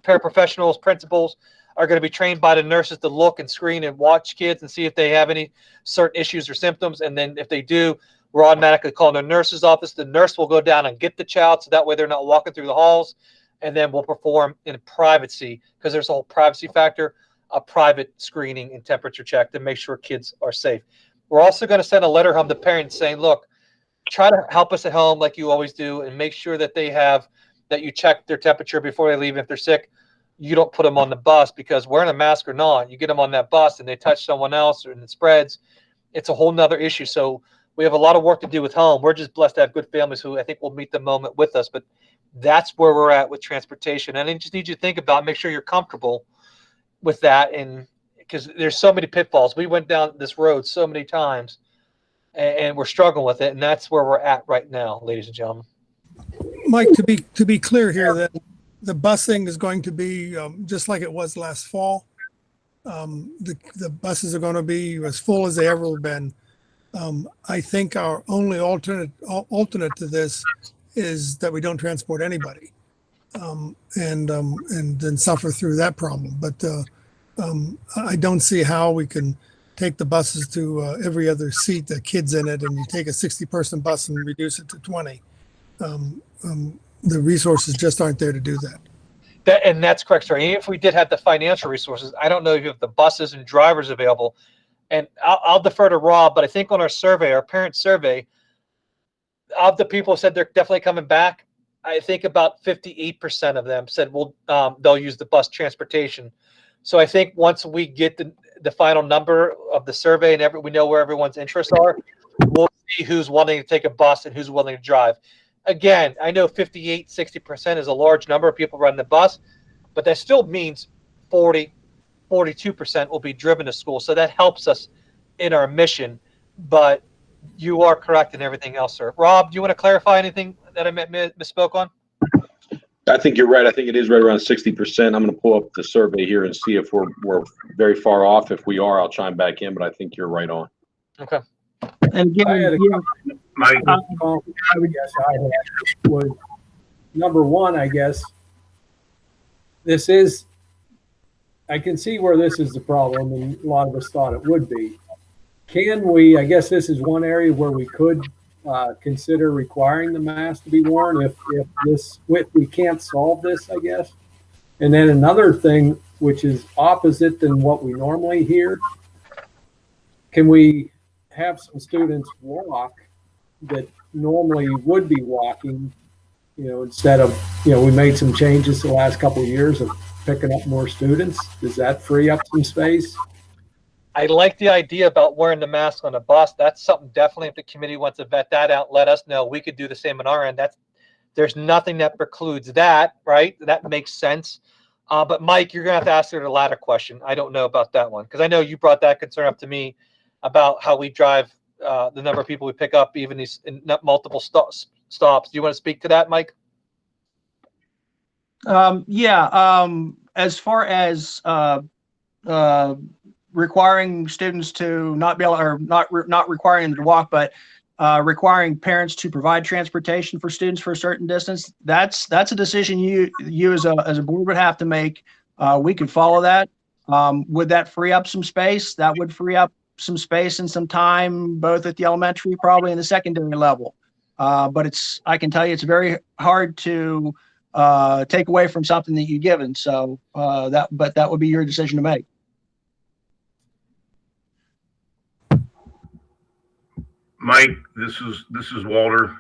[SPEAKER 1] paraprofessionals, principals are going to be trained by the nurses to look and screen and watch kids and see if they have any certain issues or symptoms. And then if they do, we're automatically calling the nurse's office. The nurse will go down and get the child, so that way they're not walking through the halls. And then we'll perform in privacy, because there's a whole privacy factor, a private screening and temperature check to make sure kids are safe. We're also going to send a letter home to parents saying, look, try to help us at home like you always do, and make sure that that you check their temperature before they leave. If they're sick, you don't put them on the bus, because wearing a mask or not, you get them on that bus and they touch someone else and it spreads. It's a whole nother issue. So we have a lot of work to do with home. We're just blessed to have good families who I think will meet the moment with us, but that's where we're at with transportation. And I just need you to think about, make sure you're comfortable with that. And because there's so many pitfalls. We went down this road so many times, and we're struggling with it. And that's where we're at right now, ladies and gentlemen.
[SPEAKER 4] Mike, to be clear here, that the busing is going to be just like it was last fall. The buses are going to be as full as they ever have been. I think our only alternate to this is that we don't transport anybody, and then suffer through that problem. But I don't see how we can take the buses to every other seat, the kids in it, and you take a 60-person bus and reduce it to 20. The resources just aren't there to do that.
[SPEAKER 1] And that's correct, sir. Even if we did have the financial resources, I don't know if you have the buses and drivers available. And I'll defer to Rob, but I think on our survey, our parent survey, of the people who said they're definitely coming back, I think about 58% of them said, well, they'll use the bus transportation. So I think once we get the final number of the survey and we know where everyone's interests are, we'll see who's wanting to take a bus and who's willing to drive. Again, I know 58, 60% is a large number of people running the bus, but that still means 40, 42% will be driven to school. So that helps us in our mission. But you are correct in everything else, sir. Rob, do you want to clarify anything that I misspoke on?
[SPEAKER 7] I think you're right. I think it is right around 60%. I'm going to pull up the survey here and see if we're very far off. If we are, I'll chime back in, but I think you're right on.
[SPEAKER 1] Okay.
[SPEAKER 12] And again,
[SPEAKER 9] Mike,
[SPEAKER 2] I guess I had was number one, I guess. This is, I can see where this is the problem, and a lot of us thought it would be. Can we, I guess this is one area where we could consider requiring the mask to be worn if we can't solve this, I guess. And then another thing, which is opposite than what we normally hear, can we have some students walk that normally would be walking, instead of, we made some changes the last couple of years of picking up more students. Does that free up some space?
[SPEAKER 1] I like the idea about wearing the mask on a bus. That's something definitely, if the committee wants to vet that out, let us know. We could do the same on our end. There's nothing that precludes that, right? That makes sense. But Mike, you're gonna have to answer the latter question. I don't know about that one, because I know you brought that concern up to me about how we drive, the number of people we pick up, even these in multiple stops. Do you want to speak to that, Mike?
[SPEAKER 12] As far as requiring students to not be able, or not requiring them to walk, but requiring parents to provide transportation for students for a certain distance, that's a decision you as a board would have to make. We could follow that. Would that free up some space? That would free up some space and some time, both at the elementary, probably in the secondary level. But I can tell you, it's very hard to take away from something that you've given. So but that would be your decision to make.
[SPEAKER 9] Mike, this is Walter.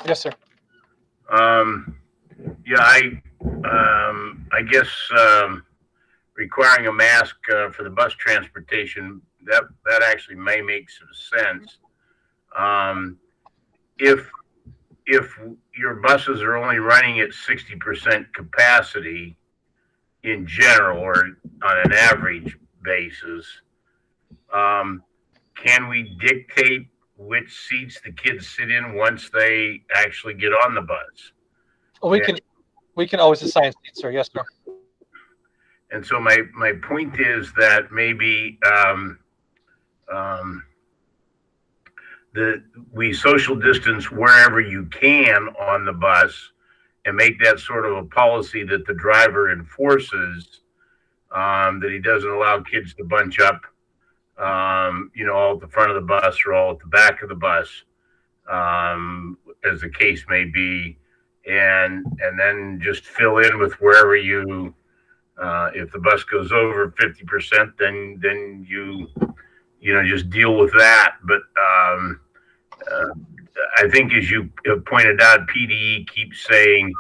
[SPEAKER 1] Yes, sir.
[SPEAKER 9] Yeah, I guess requiring a mask for the bus transportation, that actually may make some sense. If your buses are only running at 60% capacity in general, or on an average basis, can we dictate which seats the kids sit in once they actually get on the bus?
[SPEAKER 1] We can always assign seats, sir. Yes, sir.
[SPEAKER 9] And so my point is that maybe we social distance wherever you can on the bus, and make that sort of a policy that the driver enforces, that he doesn't allow kids to bunch up, all at the front of the bus or all at the back of the bus, as the case may be, and then just fill in with wherever you, if the bus goes over 50%, then you just deal with that. But I think, as you have pointed out, PDE keeps saying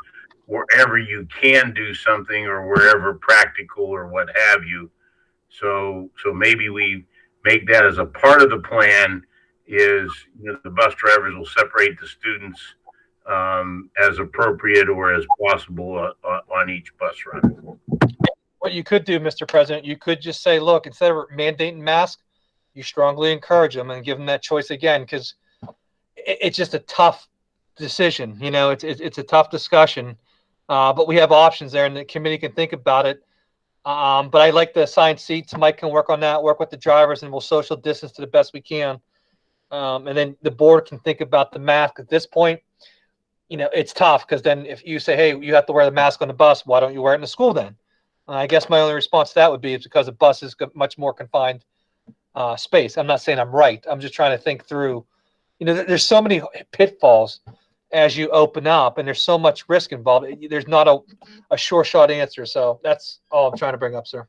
[SPEAKER 9] wherever you can do something, or wherever practical, or what have you. So maybe we make that as a part of the plan, is the bus drivers will separate the students as appropriate or as possible on each bus run.
[SPEAKER 1] What you could do, Mr. President, you could just say, look, instead of mandating masks, you strongly encourage them and give them that choice again, because it's just a tough decision. It's a tough discussion, but we have options there, and the committee can think about it. But I like the assigned seats. Mike can work on that, work with the drivers, and we'll social distance to the best we can. And then the board can think about the mask. At this point, it's tough, because then if you say, hey, you have to wear the mask on the bus, why don't you wear it in the school then? I guess my only response to that would be it's because the bus is much more confined space. I'm not saying I'm right. I'm just trying to think through, there's so many pitfalls as you open up, and there's so much risk involved. There's not a sure shot answer. So that's all I'm trying to bring up, sir.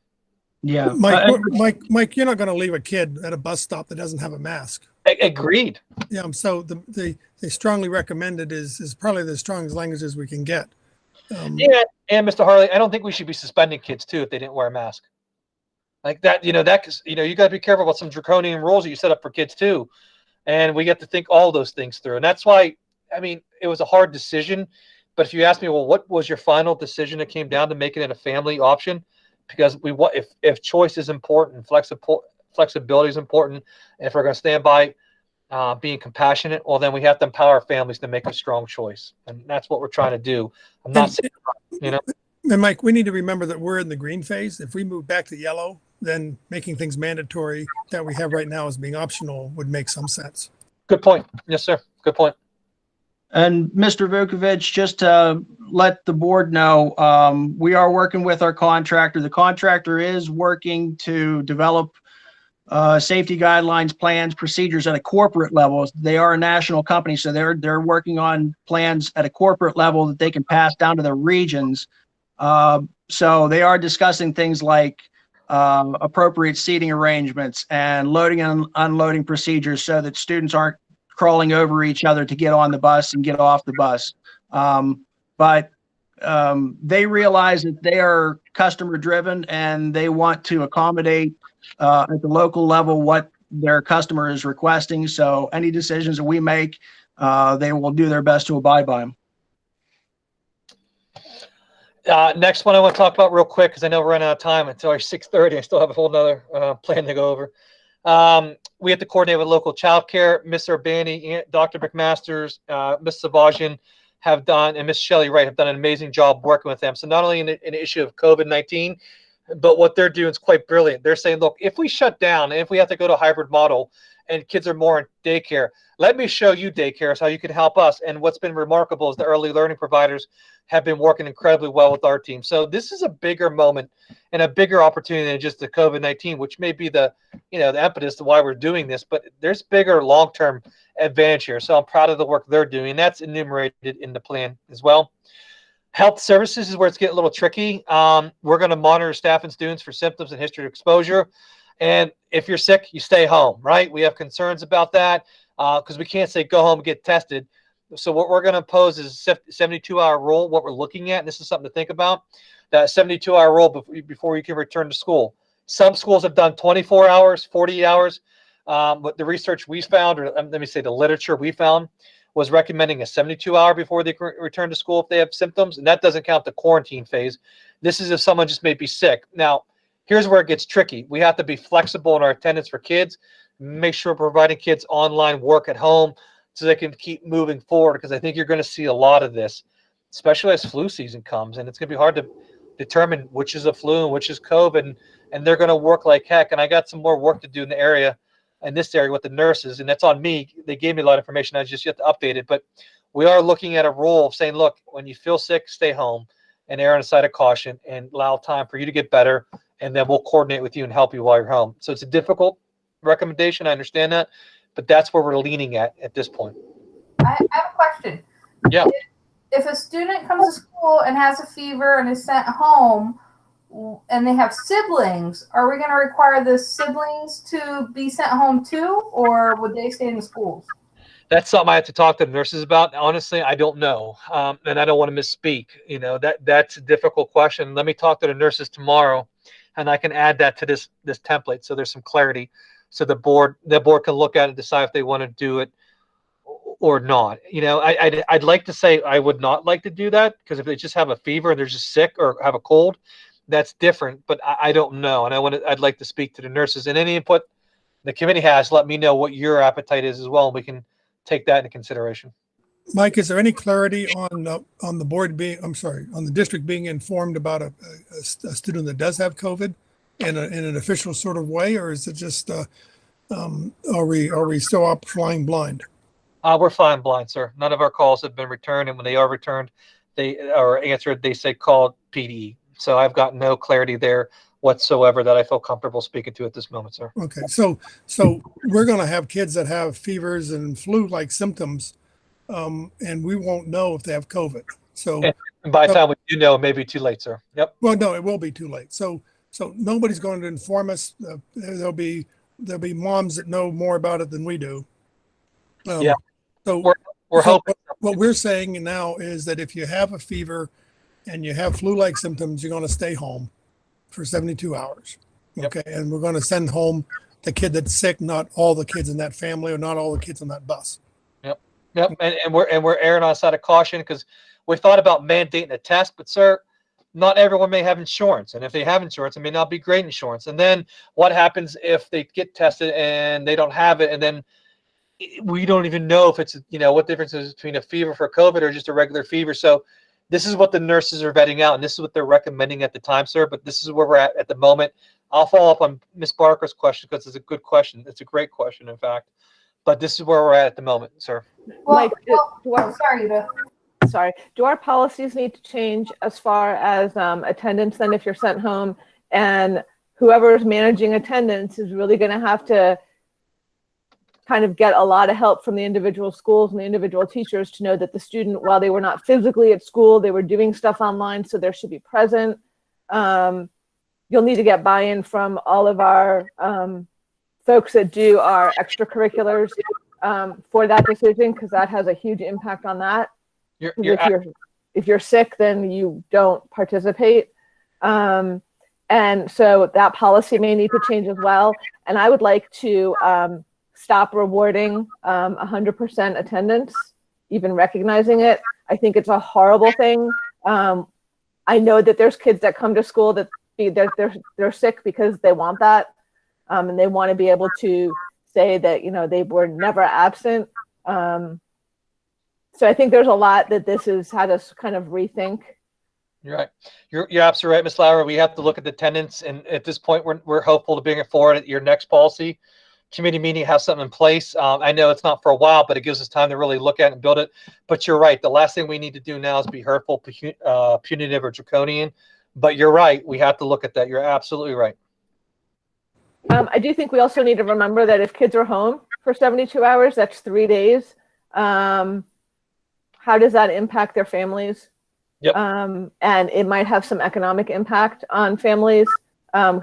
[SPEAKER 12] Yeah.
[SPEAKER 4] Mike, you're not going to leave a kid at a bus stop that doesn't have a mask.
[SPEAKER 1] Agreed.
[SPEAKER 4] Yeah. So the strongly recommended is probably the strongest language as we can get.
[SPEAKER 1] Yeah. And Mr. Harley, I don't think we should be suspending kids too if they didn't wear a mask. Like that, you got to be careful about some draconian rules that you set up for kids too. And we get to think all those things through. And that's why, it was a hard decision. But if you ask me, well, what was your final decision that came down to making it a family option? Because if choice is important, flexibility is important, and if we're going to stand by being compassionate, well, then we have to empower families to make a strong choice. And that's what we're trying to do. I'm not saying,
[SPEAKER 4] And Mike, we need to remember that we're in the green phase. If we move back to yellow, then making things mandatory that we have right now as being optional would make some sense.
[SPEAKER 1] Good point. Yes, sir. Good point.
[SPEAKER 12] And Mr. Vukovic, just to let the board know, we are working with our contractor. The contractor is working to develop safety guidelines, plans, procedures at a corporate level. They are a national company, so they're working on plans at a corporate level that they can pass down to the regions. So they are discussing things like appropriate seating arrangements and loading and unloading procedures so that students aren't crawling over each other to get on the bus and get off the bus. But they realize that they are customer driven and they want to accommodate at the local level what their customer is requesting. So any decisions that we make, they will do their best to abide by them.
[SPEAKER 1] Next one I want to talk about real quick because I know we're running out of time until our 6:30. I still have a whole nother plan to go over. We have to coordinate with local childcare. Miss Urbani, Dr. McMasters, Miss Savagian have done, and Miss Shelley Wright have done an amazing job working with them. So not only in the issue of COVID-19, but what they're doing is quite brilliant. They're saying, look, if we shut down and if we have to go to a hybrid model and kids are more in daycare, let me show you daycares, how you can help us. And what's been remarkable is the early learning providers have been working incredibly well with our team. So this is a bigger moment and a bigger opportunity than just the COVID-19, which may be the impetus to why we're doing this, but there's bigger long-term advantage here. So I'm proud of the work they're doing. And that's enumerated in the plan as well. Health services is where it's getting a little tricky. We're going to monitor staff and students for symptoms and history of exposure. And if you're sick, you stay home, right? We have concerns about that because we can't say go home and get tested. So what we're going to impose is a 72-hour rule. What we're looking at, and this is something to think about, that 72-hour rule before you can return to school. Some schools have done 24 hours, 48 hours. But the research we found, or let me say the literature we found, was recommending a 72-hour before they return to school if they have symptoms. And that doesn't count the quarantine phase. This is if someone just may be sick. Now, here's where it gets tricky. We have to be flexible in our attendance for kids, make sure we're providing kids online work at home so they can keep moving forward, because I think you're going to see a lot of this, especially as flu season comes. And it's going to be hard to determine which is a flu and which is COVID, and they're going to work like heck. And I got some more work to do in this area with the nurses, and that's on me. They gave me a lot of information. I just yet to update it, but we are looking at a rule of saying, look, when you feel sick, stay home and err on the side of caution and allow time for you to get better. And then we'll coordinate with you and help you while you're home. So it's a difficult recommendation. I understand that, but that's where we're leaning at this point.
[SPEAKER 11] I have a question.
[SPEAKER 1] Yeah.
[SPEAKER 11] If a student comes to school and has a fever and is sent home and they have siblings, are we going to require the siblings to be sent home too, or would they stay in the schools?
[SPEAKER 1] That's something I have to talk to the nurses about. Honestly, I don't know. And I don't want to misspeak. That's a difficult question. Let me talk to the nurses tomorrow, and I can add that to this template so there's some clarity, so the board can look at it and decide if they want to do it or not. I'd like to say I would not like to do that, because if they just have a fever and they're just sick or have a cold, that's different. But I don't know, and I'd like to speak to the nurses, and any input the committee has, let me know what your appetite is as well, and we can take that into consideration.
[SPEAKER 4] Mike, is there any clarity on the board on the district being informed about a student that does have COVID in an official sort of way, or is it just are we still flying blind?
[SPEAKER 1] We're flying blind, sir. None of our calls have been returned, and when they are returned, they are answered. They say call PD. So I've got no clarity there whatsoever that I feel comfortable speaking to at this moment, sir.
[SPEAKER 4] Okay, so we're going to have kids that have fevers and flu-like symptoms, and we won't know if they have COVID. So,
[SPEAKER 1] and by the time we do know, it may be too late, sir. Yep.
[SPEAKER 4] Well, no, it will be too late. So nobody's going to inform us. There'll be moms that know more about it than we do.
[SPEAKER 1] Yeah.
[SPEAKER 4] So
[SPEAKER 1] we're hoping.
[SPEAKER 4] What we're saying now is that if you have a fever and you have flu-like symptoms, you're going to stay home for 72 hours. Okay. Yep. And we're going to send home the kid that's sick, not all the kids in that family or not all the kids on that bus.
[SPEAKER 1] Yep. And we're erring on the side of caution, because we thought about mandating a test, but sir, not everyone may have insurance. And if they have insurance, it may not be great insurance. And then what happens if they get tested and they don't have it? And then we don't even know if it's, what difference is between a fever for COVID or just a regular fever. So this is what the nurses are vetting out, and this is what they're recommending at the time, sir. But this is where we're at the moment. I'll follow up on Ms. Barker's question, because it's a good question. It's a great question, in fact. But this is where we're at the moment, sir.
[SPEAKER 11] Well,
[SPEAKER 6] Mike,
[SPEAKER 11] sorry, Uta.
[SPEAKER 6] sorry. Do our policies need to change as far as attendance then if you're sent home, and whoever is managing attendance is really going to have to kind of get a lot of help from the individual schools and the individual teachers to know that the student, while they were not physically at school, they were doing stuff online, so there should be present. You'll need to get buy-in from all of our folks that do our extracurriculars for that decision, because that has a huge impact on that. If you're sick, then you don't participate. And so that policy may need to change as well. And I would like to stop rewarding 100% attendance, even recognizing it. I think it's a horrible thing. I know that there's kids that come to school that they're sick because they want that, and they want to be able to say that, you know, they were never absent. So I think there's a lot that this has had us kind of rethink.
[SPEAKER 1] You're right. You're absolutely right, Ms. Lauer. We have to look at the attendance, and at this point, we're hopeful to bring it forward at your next policy committee meeting, have something in place. I know it's not for a while, but it gives us time to really look at it and build it. But you're right. The last thing we need to do now is be hurtful, punitive, or draconian. But you're right. We have to look at that. You're absolutely right.
[SPEAKER 6] I do think we also need to remember that if kids are home for 72 hours, that's 3 days. How does that impact their families?
[SPEAKER 1] Yep.
[SPEAKER 6] And it might have some economic impact on families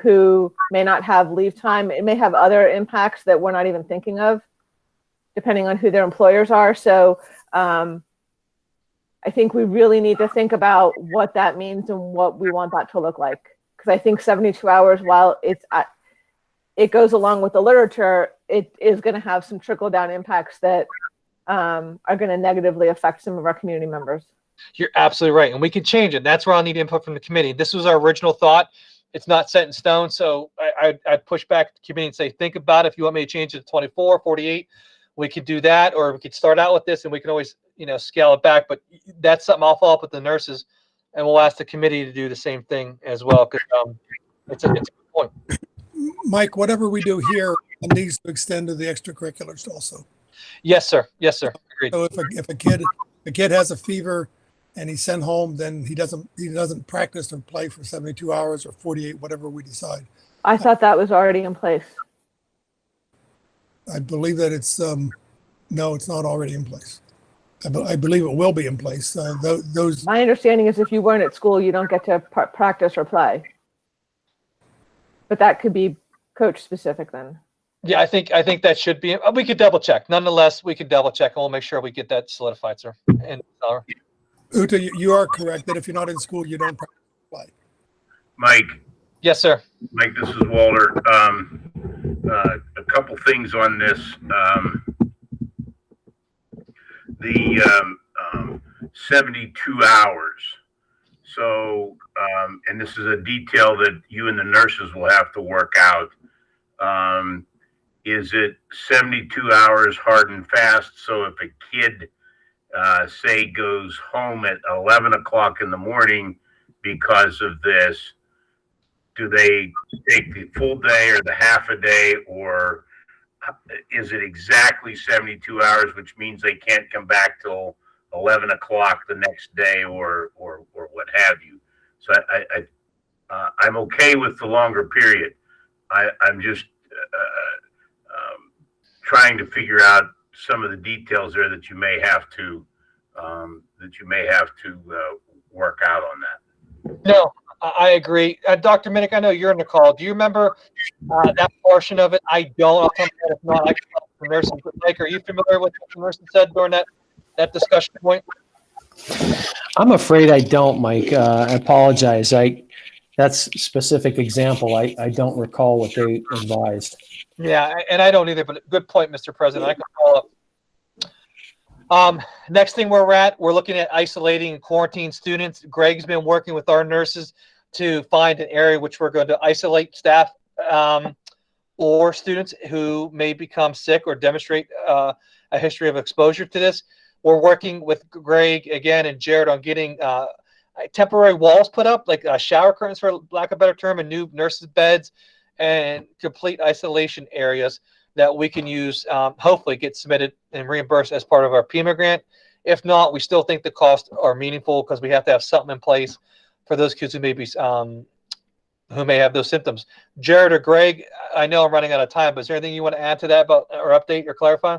[SPEAKER 6] who may not have leave time. It may have other impacts that we're not even thinking of, depending on who their employers are. So I think we really need to think about what that means and what we want that to look like. Because I think 72 hours, while it goes along with the literature, it is going to have some trickle-down impacts that are going to negatively affect some of our community members.
[SPEAKER 1] You're absolutely right. And we can change it. That's where I'll need input from the committee. This was our original thought. It's not set in stone. So I'd push back the committee and say, think about it. If you want me to change it to 24, 48, we could do that. Or we could start out with this and we can always, scale it back. But that's something I'll follow up with the nurses, and we'll ask the committee to do the same thing as well. Because it's a good point.
[SPEAKER 4] Mike, whatever we do here needs to extend to the extracurriculars also.
[SPEAKER 1] Yes, sir. Yes, sir. Agreed.
[SPEAKER 4] So if a kid has a fever and he's sent home, then he doesn't practice or play for 72 hours or 48, whatever we decide.
[SPEAKER 6] I thought that was already in place.
[SPEAKER 4] I believe that it's no, it's not already in place. I believe it will be in place. Those.
[SPEAKER 6] My understanding is if you weren't at school, you don't get to practice or play. But that could be coach specific then.
[SPEAKER 1] Yeah, I think that should be. We could double check. Nonetheless, we could double check, and we'll make sure we get that solidified, sir. And
[SPEAKER 4] Uta, you are correct that if you're not in school, you don't practice or play.
[SPEAKER 9] Mike.
[SPEAKER 1] Yes, sir.
[SPEAKER 9] Mike, this is Walter. A couple things on this. The 72 hours. So, and this is a detail that you and the nurses will have to work out. Is it 72 hours hard and fast? So if a kid, say, goes home at 11 o'clock in the morning because of this, do they take the full day or the half a day, or is it exactly 72 hours, which means they can't come back till 11 o'clock the next day or what have you? So I'm okay with the longer period. I'm just trying to figure out some of the details there that you may have to work out on that.
[SPEAKER 1] No, I agree. Dr. Minnick, I know you're in the call. Do you remember that portion of it? I don't. If not, I can help the nurses. But Mike, are you familiar with what the nurse said during that discussion point?
[SPEAKER 13] I'm afraid I don't, Mike. I apologize. That's a specific example. I don't recall what they advised.
[SPEAKER 1] Yeah, and I don't either, but good point, Mr. President. I can follow up. Next thing we're looking at isolating and quarantine students. Greg's been working with our nurses to find an area which we're going to isolate staff or students who may become sick or demonstrate a history of exposure to this. We're working with Greg again and Jared on getting temporary walls put up, like shower curtains, for lack of a better term, and new nurses' beds and complete isolation areas. that we can use, hopefully get submitted and reimbursed as part of our PEMA grant. If not, we still think the costs are meaningful because we have to have something in place for those kids who may be who may have those symptoms. Jared or Greg, I know I'm running out of time, but is there anything you want to add to that about or update or clarify?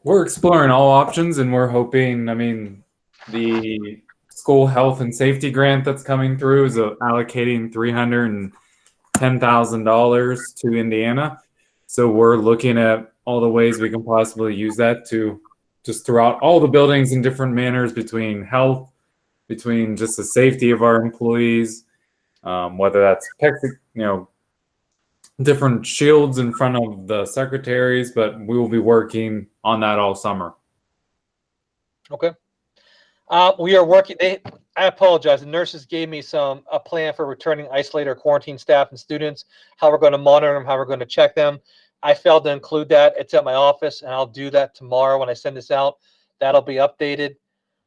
[SPEAKER 14] We're exploring all options, and we're hoping, I mean, the school health and safety grant that's coming through is allocating $310,000 to Indiana. So we're looking at all the ways we can possibly use that to just throughout all the buildings in different manners, between health, between just the safety of our employees, whether that's, different shields in front of the secretaries, but we will be working on that all summer.
[SPEAKER 1] Okay. We are working. I apologize. The nurses gave me a plan for returning isolated or quarantine staff and students, how we're going to monitor them, how we're going to check them. I failed to include that. It's at my office, and I'll do that tomorrow when I send this out. That'll be updated.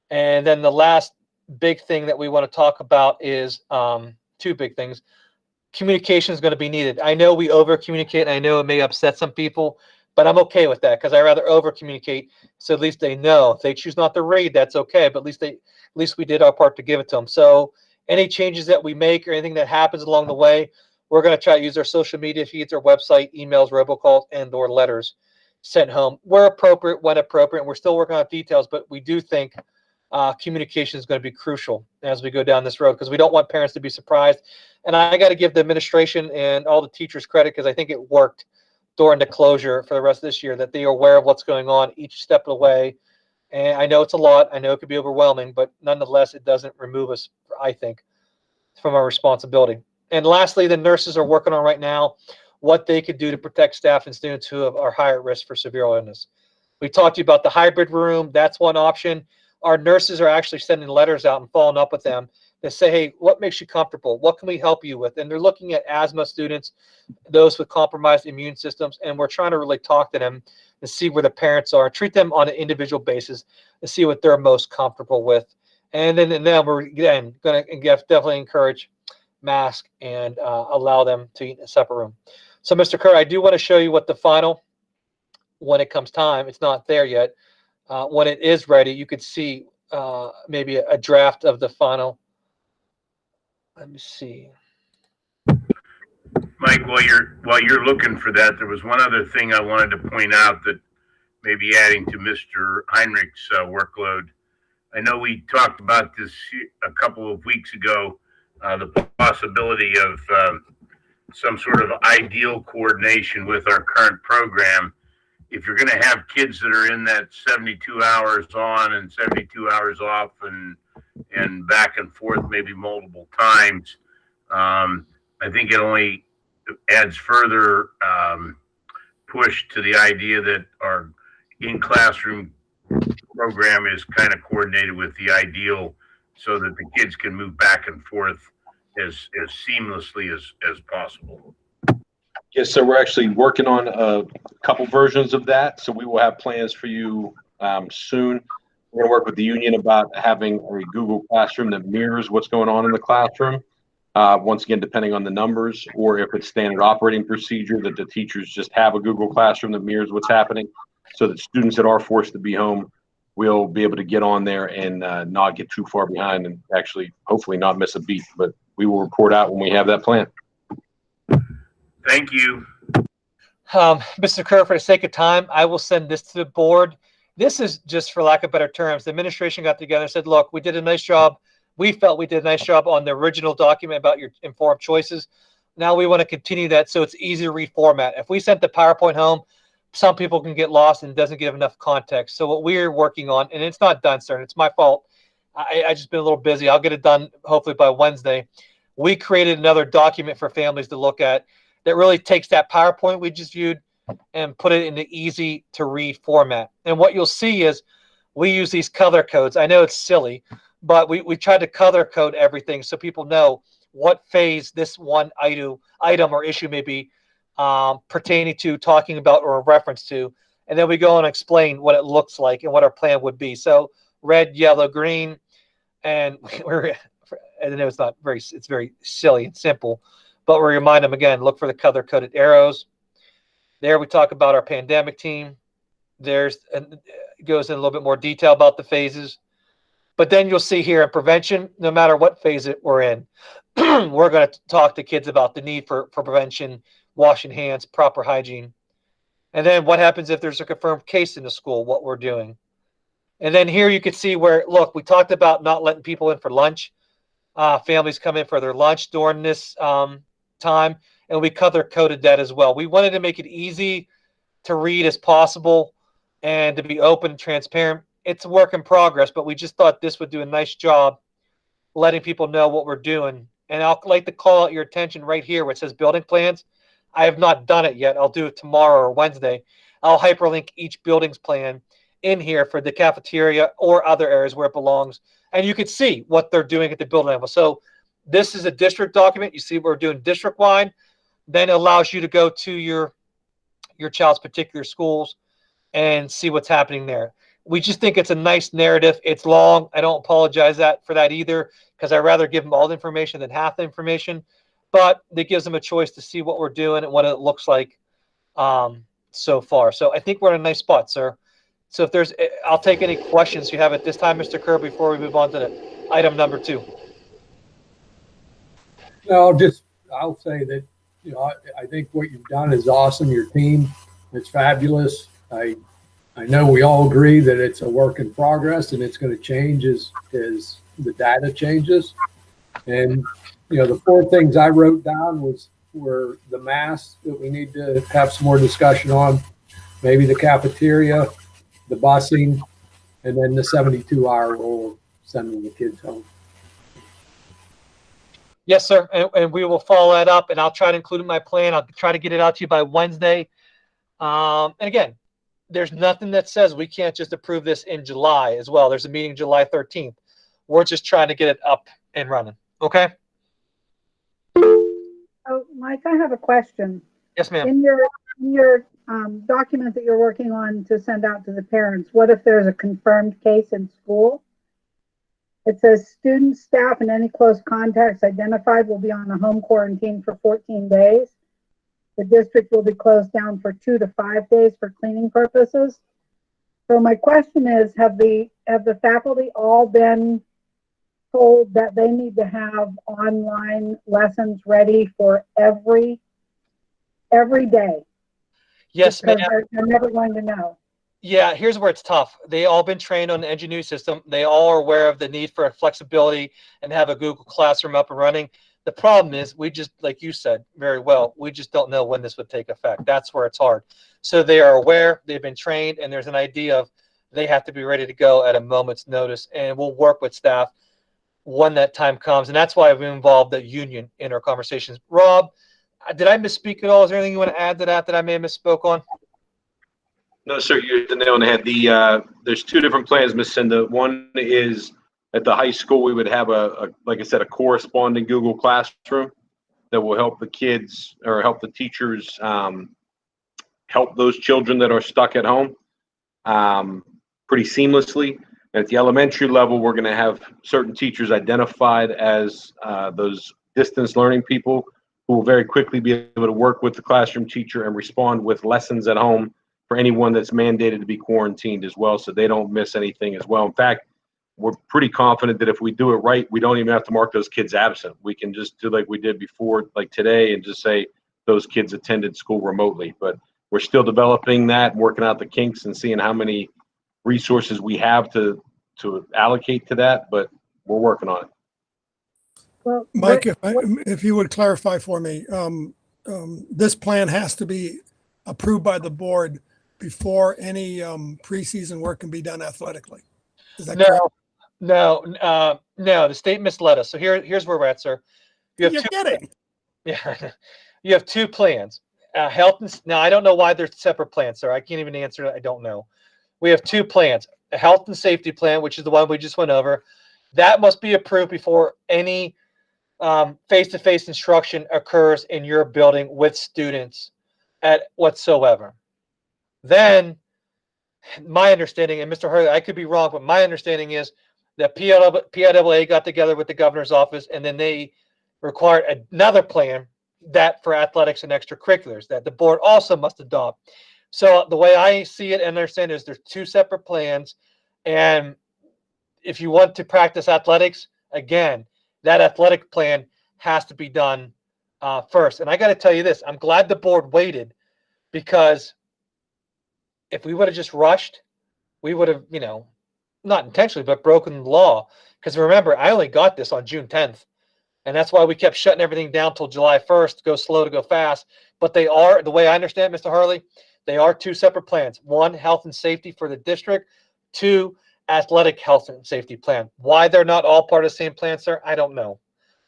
[SPEAKER 1] And then the last big thing that we want to talk about is two big things. Communication is going to be needed. I know we over communicate. I know it may upset some people, but I'm okay with that because I rather over communicate, so at least they know. If they choose not to read, that's okay, but at least we did our part to give it to them. So any changes that we make or anything that happens along the way, we're going to try to use our social media feeds, our website, emails, robocalls, and/or letters sent home where appropriate, when appropriate. We're still working on details, but we do think communication is going to be crucial as we go down this road because we don't want parents to be surprised. And I got to give the administration and all the teachers credit because I think it worked during the closure for the rest of this year, that they are aware of what's going on each step of the way. And I know it's a lot. I know it could be overwhelming, but nonetheless, it doesn't remove us, I think, from our responsibility. And lastly, the nurses are working on right now what they could do to protect staff and students who are higher at risk for severe illness. We talked to you about the hybrid room. That's one option. Our nurses are actually sending letters out and following up with them to say, hey, what makes you comfortable? What can we help you with? And they're looking at asthma students, those with compromised immune systems, and we're trying to really talk to them and see where the parents are, treat them on an individual basis and see what they're most comfortable with. And then we're, again, going to definitely encourage mask and allow them to eat in a separate room. So, Mr. Kerr, I do want to show you what the final, when it comes time, it's not there yet. When it is ready, you could see maybe a draft of the final. Let me see.
[SPEAKER 9] Mike, while you're looking for that, there was one other thing I wanted to point out that maybe adding to Mr. Heinrich's workload. I know we talked about this a couple of weeks ago, the possibility of some sort of ideal coordination with our current program. If you're going to have kids that are in that 72 hours on and 72 hours off and back and forth maybe multiple times, I think it only adds further push to the idea that our in-classroom program is kind of coordinated with the ideal so that the kids can move back and forth as seamlessly as possible.
[SPEAKER 7] Yes, so we're actually working on a couple versions of that. So we will have plans for you soon. We're going to work with the union about having a Google Classroom that mirrors what's going on in the classroom. Once again, depending on the numbers, or if it's standard operating procedure that the teachers just have a Google Classroom that mirrors what's happening, so that students that are forced to be home will be able to get on there and not get too far behind and actually, hopefully, not miss a beat. But we will report out when we have that plan.
[SPEAKER 9] Thank you.
[SPEAKER 1] Mr. Kerr, for the sake of time, I will send this to the board. This is just, for lack of better terms, the administration got together and said, look, we did a nice job. We felt we did a nice job on the original document about your informed choices. Now we want to continue that so it's easy to reformat. If we sent the PowerPoint home, some people can get lost and it doesn't give enough context. So what we're working on, and it's not done, sir, it's my fault. I just been a little busy. I'll get it done hopefully by Wednesday. We created another document for families to look at that really takes that PowerPoint we just viewed and put it in the easy to read format. And what you'll see is we use these color codes. I know it's silly, but we try to color code everything so people know what phase this one item or issue may be pertaining to, talking about, or a reference to. And then we go and explain what it looks like and what our plan would be. So red, yellow, green, and I know it's not very, it's very silly and simple, but we remind them again, look for the color-coded arrows. There we talk about our pandemic team. There's and it goes in a little bit more detail about the phases. But then you'll see here in prevention, no matter what phase we're in, we're going to talk to kids about the need for prevention, washing hands, proper hygiene. And then what happens if there's a confirmed case in the school, what we're doing. And then here you can see where, look, we talked about not letting people in for lunch. Families come in for their lunch during this time, and we color-coded that as well. We wanted to make it easy to read as possible and to be open and transparent. It's a work in progress, but we just thought this would do a nice job letting people know what we're doing. And I'd like to call out your attention right here where it says building plans. I have not done it yet. I'll do it tomorrow or Wednesday. I'll hyperlink each building's plan in here for the cafeteria or other areas where it belongs. And you can see what they're doing at the building level. So this is a district document. You see we're doing district-wide. Then it allows you to go to your child's particular schools and see what's happening there. We just think it's a nice narrative. It's long. I don't apologize for that either, because I'd rather give them all the information than half the information. But it gives them a choice to see what we're doing and what it looks like so far. So I think we're in a nice spot, sir. So if there's, I'll take any questions you have at this time, Mr. Kerr, before we move on to the item number 2.
[SPEAKER 2] No, I'll say that, I think what you've done is awesome. Your team is fabulous. I know we all agree that it's a work in progress and it's going to change as the data changes. And, the 4 things I wrote down were the masks that we need to have some more discussion on, maybe the cafeteria, the busing, and then the 72-hour rule of sending the kids home.
[SPEAKER 1] Yes, sir. And we will follow that up, and I'll try to include it in my plan. I'll try to get it out to you by Wednesday. And again, there's nothing that says we can't just approve this in July as well. There's a meeting July 13th. We're just trying to get it up and running. Okay?
[SPEAKER 10] Oh, Mike, I have a question.
[SPEAKER 1] Yes, ma'am.
[SPEAKER 10] In your document that you're working on to send out to the parents, what if there's a confirmed case in school? It says students, staff, and any close contacts identified will be on a home quarantine for 14 days. The district will be closed down for 2 to 5 days for cleaning purposes. So my question is, have the faculty all been told that they need to have online lessons ready for every day?
[SPEAKER 1] Yes, ma'am.
[SPEAKER 10] They're never going to know.
[SPEAKER 1] Yeah, here's where it's tough. They all been trained on the Engineering system. They all are aware of the need for flexibility and have a Google Classroom up and running. The problem is we just, like you said very well, we just don't know when this would take effect. That's where it's hard. So they are aware, they've been trained, and there's an idea of they have to be ready to go at a moment's notice. And we'll work with staff when that time comes. And that's why we involved the union in our conversations. Rob, did I misspeak at all? Is there anything you want to add to that I may have misspoke on?
[SPEAKER 7] No, sir, you hit the nail on the head. There's 2 different plans, Ms. Cinda. One is at the high school, we would have like I said, a corresponding Google Classroom that will help the kids or help the teachers help those children that are stuck at home pretty seamlessly. At the elementary level, we're going to have certain teachers identified as those distance learning people who will very quickly be able to work with the classroom teacher and respond with lessons at home for anyone that's mandated to be quarantined as well, so they don't miss anything as well. In fact, we're pretty confident that if we do it right, we don't even have to mark those kids absent. We can just do like we did before, like today, and just say those kids attended school remotely. But we're still developing that, working out the kinks and seeing how many resources we have to allocate to that, but we're working on it.
[SPEAKER 10] Well,
[SPEAKER 4] Mike, if you would clarify for me, this plan has to be approved by the board before any preseason work can be done athletically. Is that correct?
[SPEAKER 1] No, the state misled us. So here's where we're at, sir. You have you have 2 plans. Health and now I don't know why they're separate plans, sir. I can't even answer it. I don't know. We have 2 plans. A health and safety plan, which is the one we just went over. That must be approved before any face-to-face instruction occurs in your building with students at whatsoever. Then my understanding, and Mr. Hurley, I could be wrong, but my understanding is that PIAA got together with the governor's office, and then they required another plan that for athletics and extracurriculars that the board also must adopt. So the way I see it and understand is there's two separate plans. And if you want to practice athletics, again, that athletic plan has to be done first. And I got to tell you this, I'm glad the board waited, because if we would have just rushed, we would have, not intentionally, but broken the law. Because remember, I only got this on June 10th. And that's why we kept shutting everything down till July 1st, go slow to go fast. But they are, the way I understand it, Mr. Harley, they are two separate plans. One, health and safety for the district. Two, athletic health and safety plan. Why they're not all part of the same plan, sir, I don't know.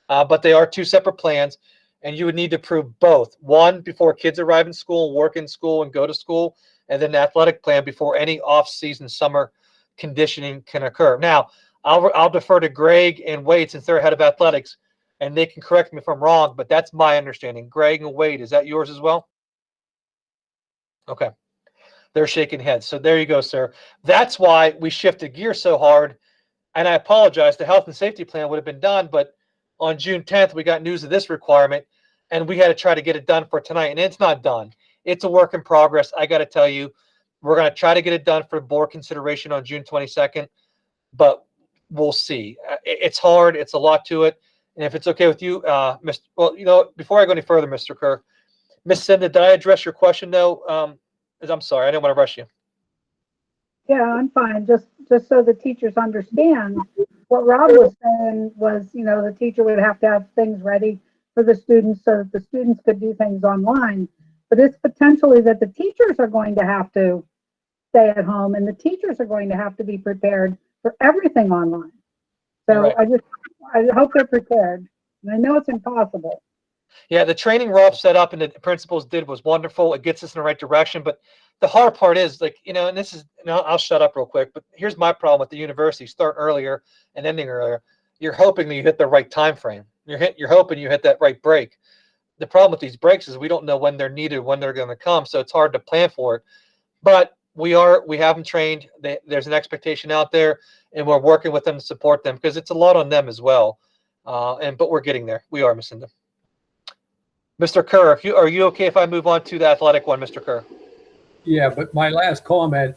[SPEAKER 1] But they are two separate plans, and you would need to approve both. One, before kids arrive in school, work in school, and go to school, and then the athletic plan before any off-season summer conditioning can occur. Now, I'll defer to Greg and Wade since they're head of athletics, and they can correct me if I'm wrong, but that's my understanding. Greg and Wade, is that yours as well? Okay. They're shaking heads. So there you go, sir. That's why we shifted gears so hard. And I apologize. The health and safety plan would have been done, but on June 10th, we got news of this requirement, and we had to try to get it done for tonight, and it's not done. It's a work in progress. I got to tell you, we're going to try to get it done for board consideration on June 22nd, but we'll see. It's hard. It's a lot to it. And if it's okay with you, before I go any further, Mr. Kerr, Ms. Cinda, did I address your question, though? I'm sorry. I didn't want to rush you.
[SPEAKER 10] Yeah, I'm fine. Just so the teachers understand, what Rob was saying was, the teacher would have to have things ready for the students so that the students could do things online. But it's potentially that the teachers are going to have to stay at home, and the teachers are going to have to be prepared for everything online. So right. I hope they're prepared. And I know it's impossible.
[SPEAKER 1] Yeah, the training Rob set up and the principals did was wonderful. It gets us in the right direction. But the hard part is, and this is, I'll shut up real quick, but here's my problem with the university. Start earlier and ending earlier. You're hoping that you hit the right time frame. You're hoping you hit that right break. The problem with these breaks is we don't know when they're needed, when they're going to come, so it's hard to plan for it. But we have them trained. There's an expectation out there, and we're working with them to support them because it's a lot on them as well. But we're getting there. We are, Ms. Cinda. Mr. Kerr, are you okay if I move on to the athletic one, Mr. Kerr?
[SPEAKER 2] Yeah, but my last comment,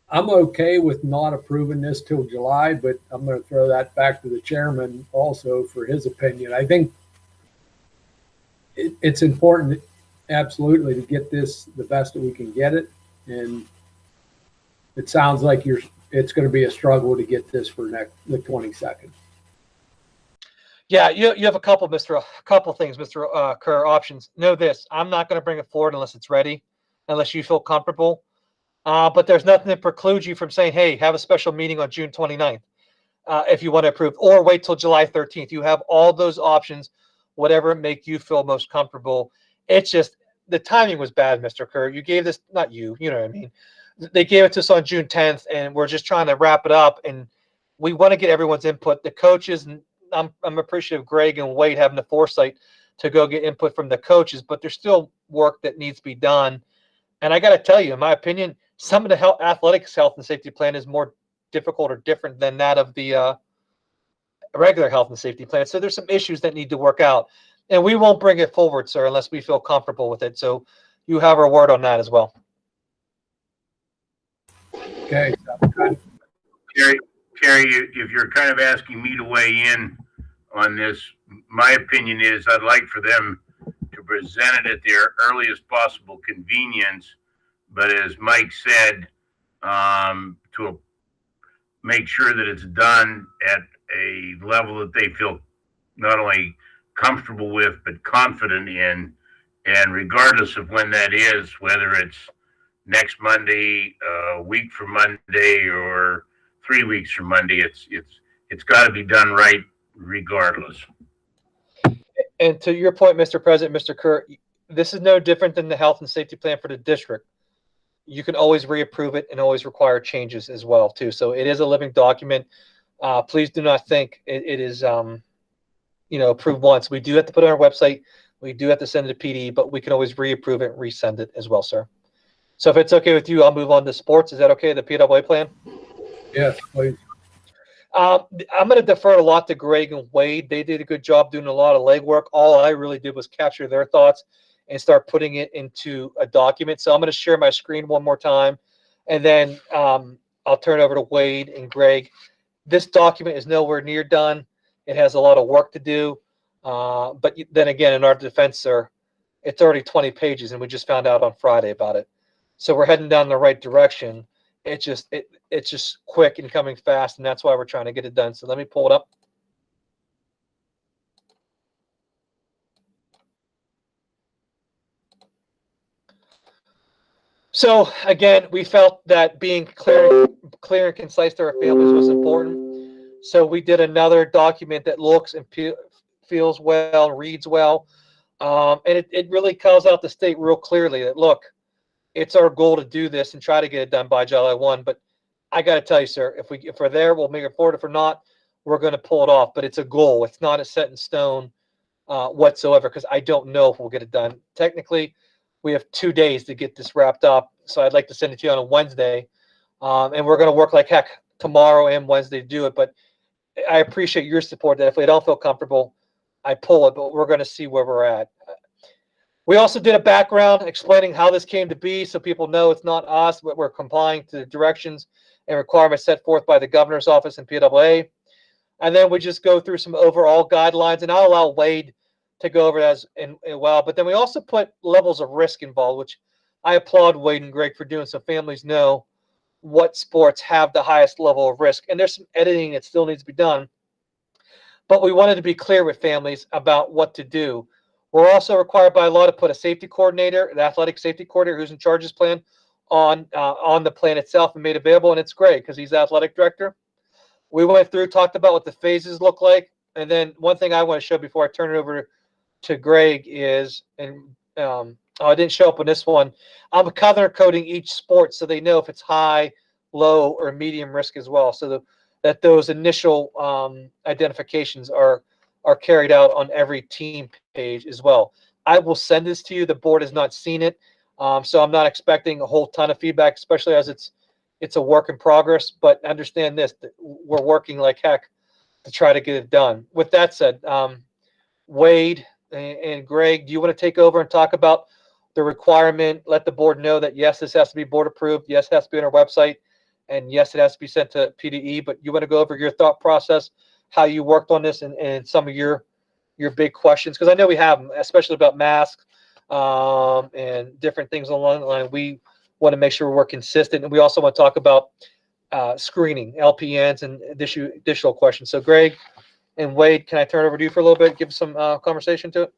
[SPEAKER 2] I'm okay with not approving this till July, but I'm going to throw that back to the chairman also for his opinion. I think it's important, absolutely, to get this the best that we can get it. And it sounds like it's going to be a struggle to get this for the 22nd.
[SPEAKER 1] Yeah, you have a couple things, Mr. Kerr, options. Know this, I'm not going to bring it forward unless it's ready, unless you feel comfortable. But there's nothing that precludes you from saying, hey, have a special meeting on June 29th if you want to approve, or wait till July 13th. You have all those options, whatever make you feel most comfortable. It's just the timing was bad, Mr. Kerr. You gave this, not you, you know what I mean. They gave it to us on June 10th, and we're just trying to wrap it up, and we want to get everyone's input. The coaches, and I'm appreciative of Greg and Wade having the foresight to go get input from the coaches, but there's still work that needs to be done. And I got to tell you, in my opinion, some of the athletics health and safety plan is more difficult or different than that of the regular health and safety plan. So there's some issues that need to work out. And we won't bring it forward, sir, unless we feel comfortable with it. So you have our word on that as well.
[SPEAKER 2] Okay.
[SPEAKER 9] Terry, if you're kind of asking me to weigh in on this, my opinion is I'd like for them to present it at their earliest possible convenience. But as Mike said, to make sure that it's done at a level that they feel not only comfortable with, but confident in. And regardless of when that is, whether it's next Monday, a week from Monday, or 3 weeks from Monday, it's got to be done right regardless.
[SPEAKER 1] And to your point, Mr. President, Mr. Kerr, this is no different than the health and safety plan for the district. You can always reapprove it and always require changes as well, too. So it is a living document. Please do not think it is, approved once. We do have to put it on our website. We do have to send it to PD, but we can always reapprove it and resend it as well, sir. So if it's okay with you, I'll move on to sports. Is that okay, the PWA plan?
[SPEAKER 2] Yes, please.
[SPEAKER 1] I'm going to defer a lot to Greg and Wade. They did a good job doing a lot of legwork. All I really did was capture their thoughts and start putting it into a document. So I'm going to share my screen one more time, and then I'll turn it over to Wade and Greg. This document is nowhere near done. It has a lot of work to do. But then again, in our defense, sir, it's already 20 pages, and we just found out on Friday about it. So we're heading down the right direction. It's just quick and coming fast, and that's why we're trying to get it done. So let me pull it up. So again, we felt that being clear and concise to our families was important. So we did another document that looks and feels well, reads well, and it really calls out the state real clearly that, look, it's our goal to do this and try to get it done by July 1. But I got to tell you, sir, if we're there, we'll make it forward. If we're not, we're going to pull it off. But it's a goal. It's not a set in stone whatsoever, because I don't know if we'll get it done. Technically, we have 2 days to get this wrapped up. So I'd like to send it to you on a Wednesday. And we're going to work like heck tomorrow and Wednesday to do it. But I appreciate your support that if we don't feel comfortable, I pull it. But we're going to see where we're at. We also did a background explaining how this came to be so people know it's not us, but we're complying to the directions and requirements set forth by the governor's office and PWA. And then we just go through some overall guidelines, and I'll allow Wade to go over that as well. But then we also put levels of risk involved, which I applaud Wade and Greg for doing, so families know what sports have the highest level of risk. And there's some editing that still needs to be done. But we wanted to be clear with families about what to do. We're also required by law to put a safety coordinator, an athletic safety coordinator who's in charge of this plan, on the plan itself and made available, and it's great because he's athletic director. We went through, talked about what the phases look like, and then one thing I want to show before I turn it over to Greg is, and I didn't show up on this one, I'm color coding each sport so they know if it's high, low, or medium risk as well, so that those initial identifications are carried out on every team page as well. I will send this to you. The board has not seen it, so I'm not expecting a whole ton of feedback, especially as it's a work in progress. But understand this, that we're working like heck to try to get it done. With that said, Wade and Greg, do you want to take over and talk about the requirement? Let the board know that yes, this has to be board approved. Yes, it has to be on our website, and yes, it has to be sent to PDE. But you want to go over your thought process, how you worked on this, and some of your big questions, because I know we have them, especially about masks and different things along the line. We want to make sure we're consistent, and we also want to talk about screening, LPNs, and additional questions. So Greg and Wade, can I turn it over to you for a little bit, give some conversation to it?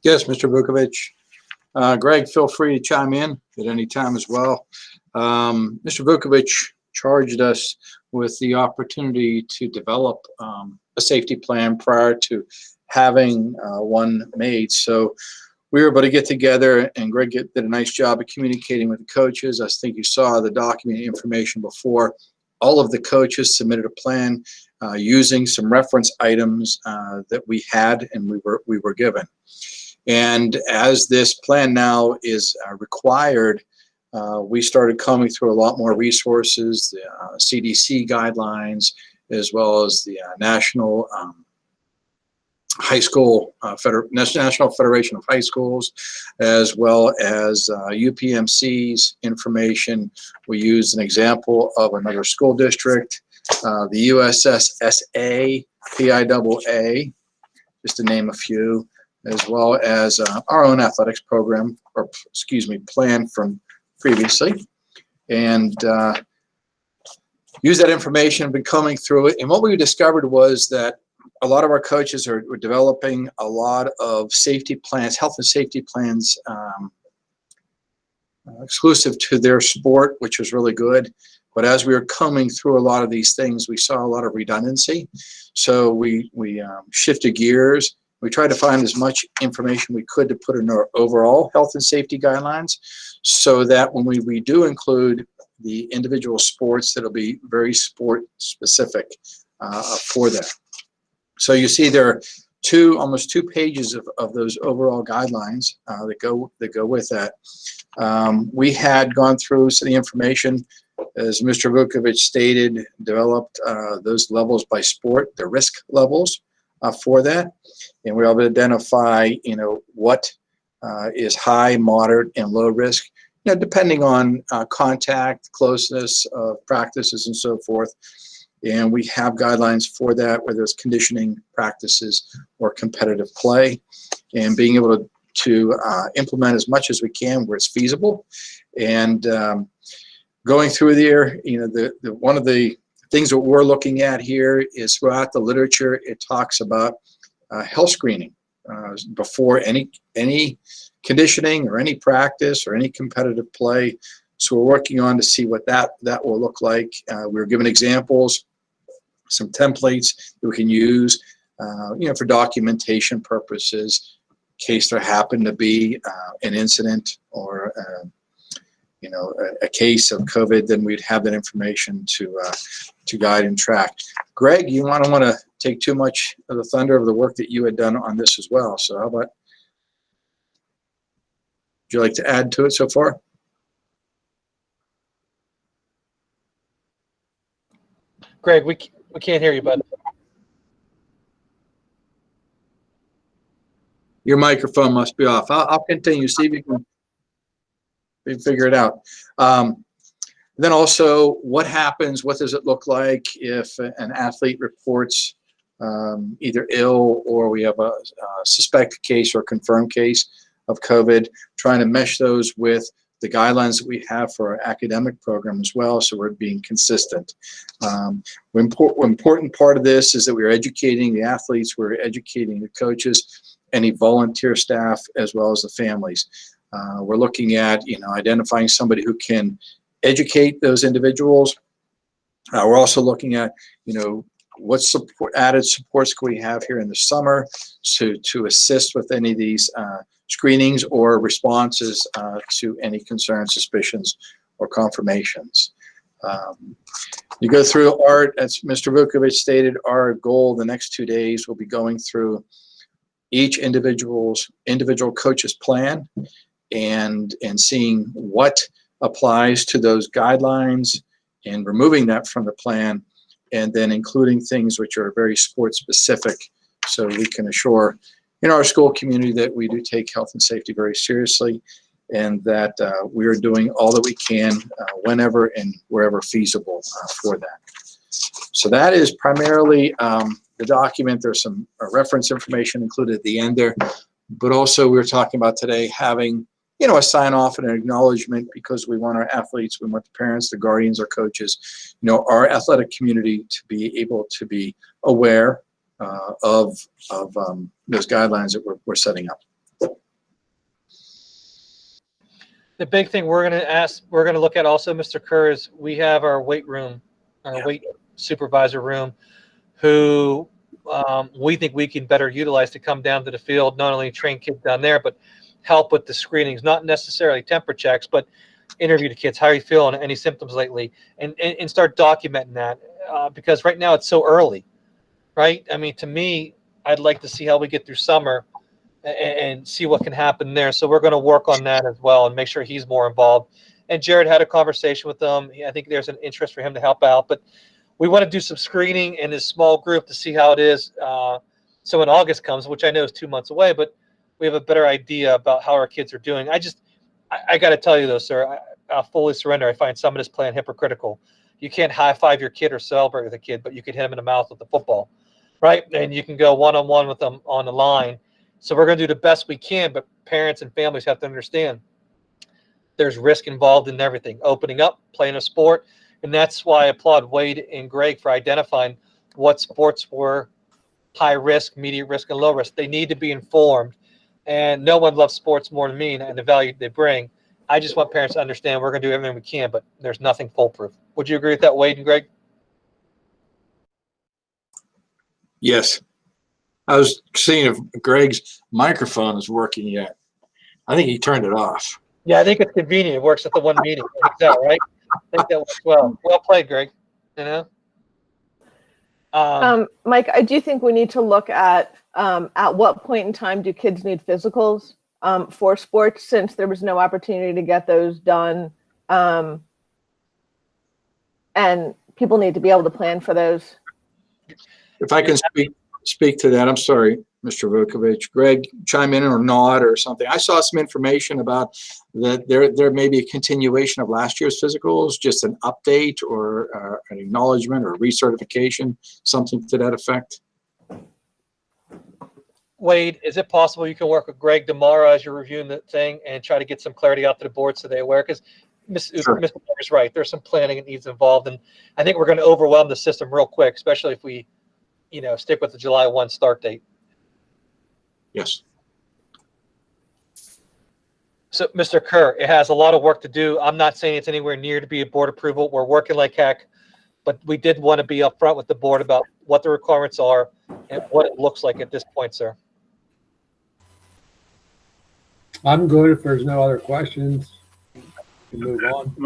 [SPEAKER 15] Yes, Mr. Vukovic. Greg, feel free to chime in at any time as well. Mr. Vukovic charged us with the opportunity to develop a safety plan prior to having one made. So we were able to get together, and Greg did a nice job of communicating with the coaches. I think you saw the document information before. All of the coaches submitted a plan using some reference items that we had and we were given. And as this plan now is required, we started coming through a lot more resources, the CDC guidelines, as well as the National High School National Federation of High Schools, as well as UPMC's information. We used an example of another school district, the USSSA, PIAA, just to name a few, as well as our own athletics program, or excuse me, plan from previously, and use that information, been coming through it. And what we discovered was that a lot of our coaches were developing a lot of safety plans, health and safety plans exclusive to their sport, which was really good. But as we were coming through a lot of these things, we saw a lot of redundancy. So we shifted gears. We tried to find as much information we could to put in our overall health and safety guidelines, so that when we do include the individual sports, that'll be very sport specific for them. So you see there are almost two pages of those overall guidelines that go with that. We had gone through some of the information as Mr. Vukovic stated, developed those levels by sport, the risk levels for that. And we're able to identify, what is high, moderate, and low risk, depending on contact, closeness of practices, and so forth. And we have guidelines for that, whether it's conditioning practices or competitive play, and being able to implement as much as we can where it's feasible. And going through there, one of the things that we're looking at here is throughout the literature, it talks about health screening before any conditioning or any practice or any competitive play. So we're working on to see what that will look like. We were given examples, some templates that we can use, for documentation purposes, in case there happened to be an incident or a case of COVID, then we'd have that information to guide and track. Greg, you want to take too much of the thunder of the work that you had done on this as well. So how about, would you like to add to it so far?
[SPEAKER 1] Greg, we can't hear you, bud.
[SPEAKER 15] Your microphone must be off. I'll continue. See if you can figure it out. Then also, what happens, what does it look like if an athlete reports either ill or we have a suspected case or confirmed case of COVID, trying to mesh those with the guidelines that we have for our academic program as well, so we're being consistent. Important part of this is that we're educating the athletes, we're educating the coaches, any volunteer staff, as well as the families. We're looking at, identifying somebody who can educate those individuals. We're also looking at, what added supports can we have here in the summer to assist with any of these screenings or responses to any concerns, suspicions, or confirmations. You go through art, as Mr. Vukovic stated, our goal the next 2 days will be going through each individual coach's plan and seeing what applies to those guidelines and removing that from the plan, and then including things which are very sport specific, so we can assure in our school community that we do take health and safety very seriously, and that we are doing all that we can whenever and wherever feasible for that. So that is primarily the document. There's some reference information included at the end there, but also we were talking about today having a sign off and an acknowledgement, because we want our athletes, we want the parents, the guardians, our coaches, our athletic community to be able to be aware of those guidelines that we're setting up.
[SPEAKER 1] The big thing we're going to look at also, Mr. Kerr, is we have our weight room, our weight supervisor room, who we think we can better utilize to come down to the field, not only train kids down there, but help with the screenings, not necessarily temper checks, but interview the kids. How are you feeling? Any symptoms lately? And start documenting that, because right now it's so early, right? I mean, to me, I'd like to see how we get through summer and see what can happen there. So we're going to work on that as well and make sure he's more involved. And Jared had a conversation with them. I think there's an interest for him to help out, but we want to do some screening in this small group to see how it is. So when August comes, which I know is 2 months away, but we have a better idea about how our kids are doing. I got to tell you though, sir, I'll fully surrender. I find some of this plan hypocritical. You can't high five your kid or celebrate with a kid, but you can hit him in the mouth with the football, right? And you can go one-on-one with them on the line. So we're going to do the best we can, but parents and families have to understand there's risk involved in everything. Opening up, playing a sport. And that's why I applaud Wade and Greg for identifying what sports were high risk, medium risk, and low risk. They need to be informed. And no one loves sports more than me and the value they bring. I just want parents to understand we're going to do everything we can, but there's nothing foolproof. Would you agree with that, Wade and Greg?
[SPEAKER 15] Yes. I was seeing if Greg's microphone is working yet. I think he turned it off.
[SPEAKER 1] Yeah, I think it's convenient. It works at the one meeting. I think that, right? I think that works well. Well played, Greg.
[SPEAKER 6] Mike, I do think we need to look at what point in time do kids need physicals for sports, since there was no opportunity to get those done and people need to be able to plan for those.
[SPEAKER 15] If I can speak to that, I'm sorry, Mr. Vukovich. Greg, chime in or nod or something. I saw some information about that there may be a continuation of last year's physicals, just an update or an acknowledgement or recertification, something to that effect.
[SPEAKER 1] Wade, is it possible you can work with Greg tomorrow as you're reviewing the thing and try to get some clarity out to the board so they're aware? Because Mr. Barber's right. There's some planning that needs involved, and I think we're going to overwhelm the system real quick, especially if we, stick with the July 1 start date.
[SPEAKER 15] Yes.
[SPEAKER 1] So, Mr. Kerr, it has a lot of work to do. I'm not saying it's anywhere near to be a board approval. We're working like heck, but we did want to be upfront with the board about what the requirements are and what it looks like at this point, sir.
[SPEAKER 2] I'm good if there's no other questions. We can move on.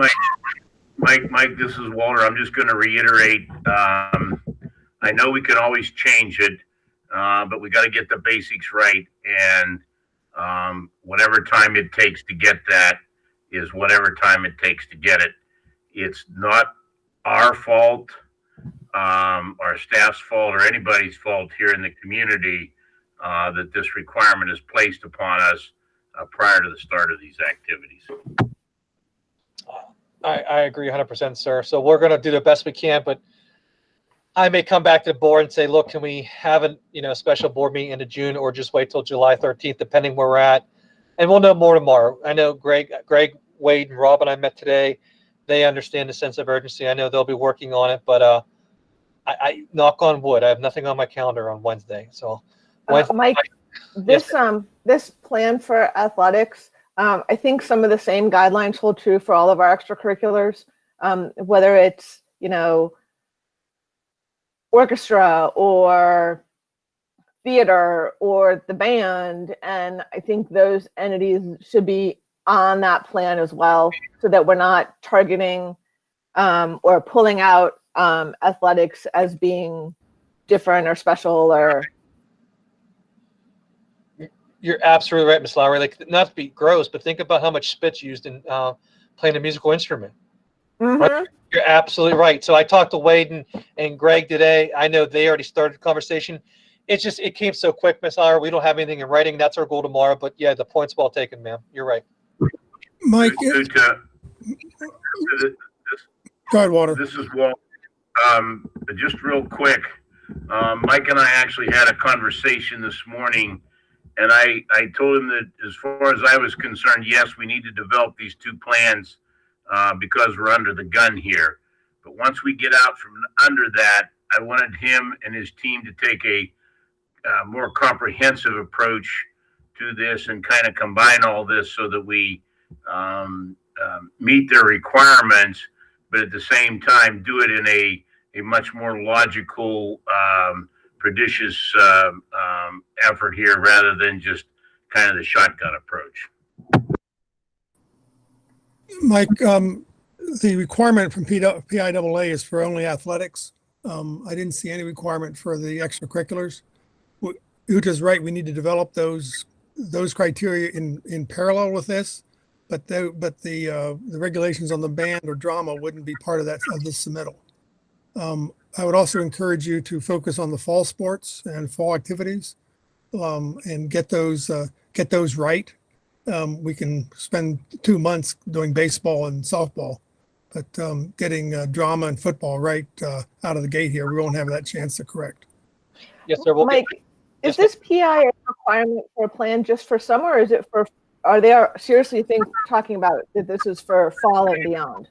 [SPEAKER 9] Mike, this is Walter. I'm just going to reiterate. I know we can always change it, but we got to get the basics right. And whatever time it takes to get that is whatever time it takes to get it. It's not our fault, our staff's fault, or anybody's fault here in the community that this requirement is placed upon us prior to the start of these activities.
[SPEAKER 1] I agree 100%, sir. So we're going to do the best we can, but I may come back to the board and say, look, can we have a special board meeting into June or just wait till July 13th, depending where we're at. And we'll know more tomorrow. I know Greg, Wade, and Rob and I met today. They understand the sense of urgency. I know they'll be working on it, but I knock on wood. I have nothing on my calendar on Wednesday. So
[SPEAKER 6] Mike, this plan for athletics, I think some of the same guidelines hold true for all of our extracurriculars, whether it's, orchestra or theater or the band. And I think those entities should be on that plan as well, so that we're not targeting or pulling out athletics as being different or special. Or
[SPEAKER 1] you're absolutely right, Ms. Lowry. Like, not to be gross, but think about how much spit's used in playing a musical instrument.
[SPEAKER 6] Mm-hmm.
[SPEAKER 1] Right? You're absolutely right. So I talked to Wade and Greg today. I know they already started the conversation. It's just, it came so quick, Ms. Lowry. We don't have anything in writing. That's our goal tomorrow. But yeah, the point's well taken, ma'am. You're right.
[SPEAKER 4] Mike, go ahead, Walter.
[SPEAKER 9] This is Walt. Just real quick, Mike and I actually had a conversation this morning, and I told him that as far as I was concerned, yes, we need to develop these two plans because we're under the gun here. But once we get out from under that, I wanted him and his team to take a more comprehensive approach to this and kind of combine all this so that we meet their requirements, but at the same time do it in a much more logical, prodigious effort here rather than just kind of the shotgun approach.
[SPEAKER 4] Mike, the requirement from PIAA is for only athletics. I didn't see any requirement for the extracurriculars. Uta's right. We need to develop those criteria in parallel with this, but the regulations on the band or drama wouldn't be part of this submittal. I would also encourage you to focus on the fall sports and fall activities, and get those right. We can spend 2 months doing baseball and softball, but getting drama and football right out of the gate here, we won't have that chance to correct.
[SPEAKER 1] Yes, sir.
[SPEAKER 6] Mike, is this PI a requirement for a plan just for summer, or is it for? Are they seriously talking about that this is for fall and beyond?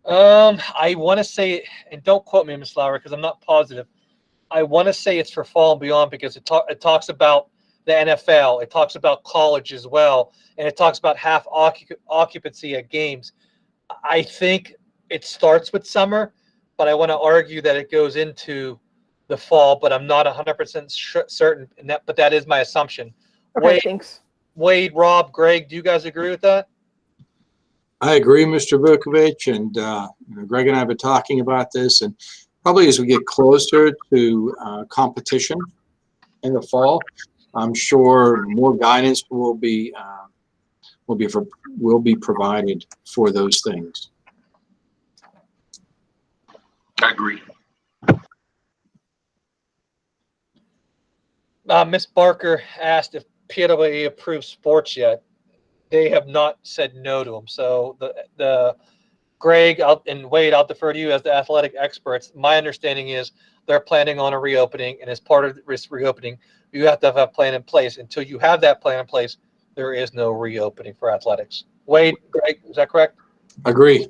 [SPEAKER 1] I want to say, and don't quote me, Ms. Lauer, because I'm not positive. I want to say it's for fall and beyond because it talks about the NFL, it talks about college as well, and it talks about half occupancy at games. I think it starts with summer, but I want to argue that it goes into the fall, but I'm not 100% certain. But that is my assumption.
[SPEAKER 6] Okay,
[SPEAKER 1] Wade,
[SPEAKER 6] thanks.
[SPEAKER 1] Wade, Rob, Greg, do you guys agree with that?
[SPEAKER 15] I agree, Mr. Vukovich, and Greg and I have been talking about this, and probably as we get closer to competition in the fall, I'm sure more guidance will be provided for those things.
[SPEAKER 7] I agree.
[SPEAKER 1] Miss Barker asked if PWA approved sports yet. They have not said no to them. So the Greg and Wade, I'll defer to you as the athletic experts. My understanding is they're planning on a reopening, and as part of this reopening, you have to have a plan in place. Until you have that plan in place, there is no reopening for athletics. Wade, Greg, is that correct?
[SPEAKER 15] Agree.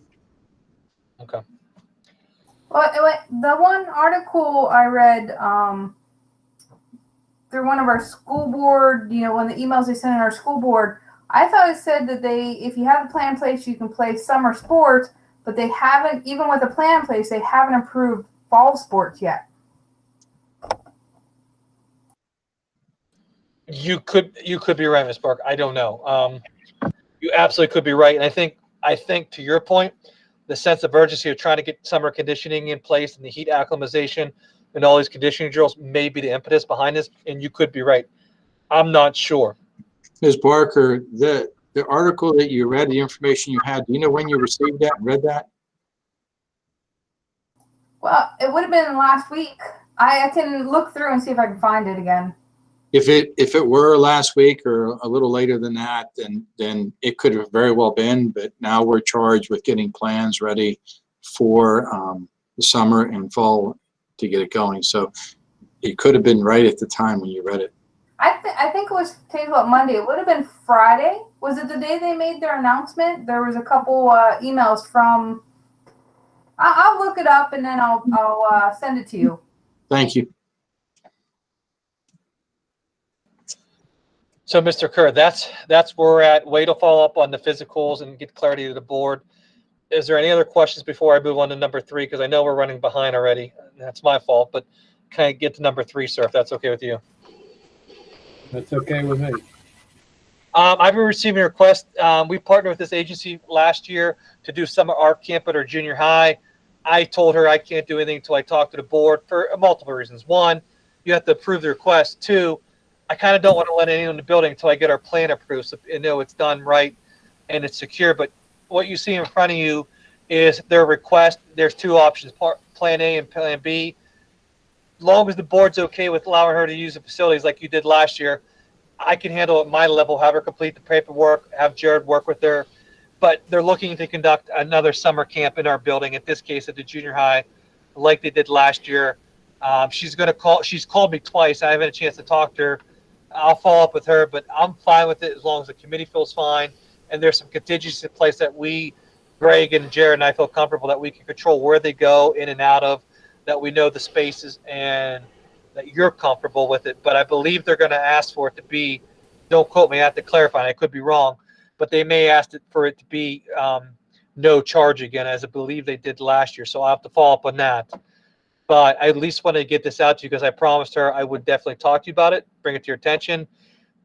[SPEAKER 1] Okay.
[SPEAKER 11] Well, the one article I read through one of our school board, one of the emails they sent in our school board, I thought it said that if you have a plan in place, you can play summer sports, but they haven't, even with a plan in place, they haven't approved fall sports yet.
[SPEAKER 1] You could be right, Ms. Barker. I don't know. You absolutely could be right. And I think to your point, the sense of urgency of trying to get summer conditioning in place and the heat acclimatization and all these conditioning drills may be the impetus behind this. And you could be right. I'm not sure.
[SPEAKER 15] Ms. Barker, the article that you read, the information you had, do you know when you received that and read that?
[SPEAKER 11] Well, it would have been last week. I can look through and see if I can find it again.
[SPEAKER 15] If it were last week or a little later than that, then it could have very well been. But now we're charged with getting plans ready for the summer and fall to get it going. So it could have been right at the time when you read it.
[SPEAKER 11] I think it was today's what, Monday. It would have been Friday. Was it the day they made their announcement? There was a couple emails from. I'll look it up and then I'll send it to you.
[SPEAKER 15] Thank you.
[SPEAKER 1] So, Mr. Kerr, that's where we're at. Wade will follow up on the physicals and get clarity to the board. Is there any other questions before I move on to number 3? Because I know we're running behind already. That's my fault. But can I get to number 3, sir, if that's okay with you?
[SPEAKER 2] That's okay with me.
[SPEAKER 1] I've been receiving requests. We partnered with this agency last year to do summer art camp at our junior high. I told her I can't do anything until I talk to the board for multiple reasons. 1, you have to approve the request. 2, I kind of don't want to let anyone in the building until I get our plan approved, so I know it's done right and it's secure. But what you see in front of you is their request. There's 2 options, plan A and plan B. As long as the board's okay with allowing her to use the facilities like you did last year, I can handle it at my level, have her complete the paperwork, have Jared work with her. But they're looking to conduct another summer camp in our building, in this case at the junior high, like they did last year. She's called me twice. I haven't had a chance to talk to her. I'll follow up with her, but I'm fine with it as long as the committee feels fine. And there's some contingencies in place that we, Greg and Jared and I, feel comfortable that we can control where they go in and out of, that we know the spaces and that you're comfortable with it. But I believe they're going to ask for it to be, don't quote me, I have to clarify, I could be wrong, but they may ask for it to be no charge again, as I believe they did last year. So I'll have to follow up on that. But I at least want to get this out to you because I promised her I would definitely talk to you about it, bring it to your attention.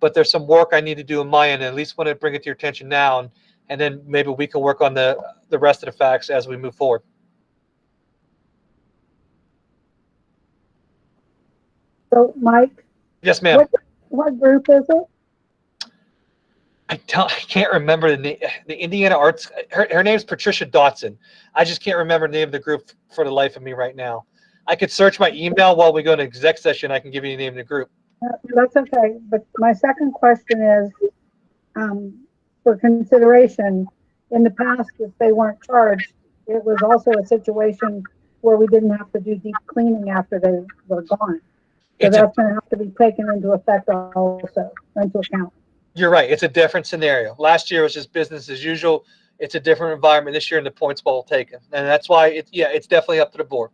[SPEAKER 1] But there's some work I need to do on my end. And at least want to bring it to your attention now, and then maybe we can work on the rest of the facts as we move forward.
[SPEAKER 10] So, Mike?
[SPEAKER 1] Yes, ma'am.
[SPEAKER 10] What group is it?
[SPEAKER 1] I can't remember the name. The Indiana Arts. Her name's Patricia Dotson. I just can't remember the name of the group for the life of me right now. I could search my email while we go to exec session. I can give you the name of the group.
[SPEAKER 10] That's okay. But my second question is, for consideration, in the past, if they weren't charged, it was also a situation where we didn't have to do deep cleaning after they were gone. So that's going to have to be taken into effect also, into account.
[SPEAKER 1] You're right. It's a different scenario. Last year was just business as usual. It's a different environment this year, and the points well taken. And that's why it's definitely up to the board.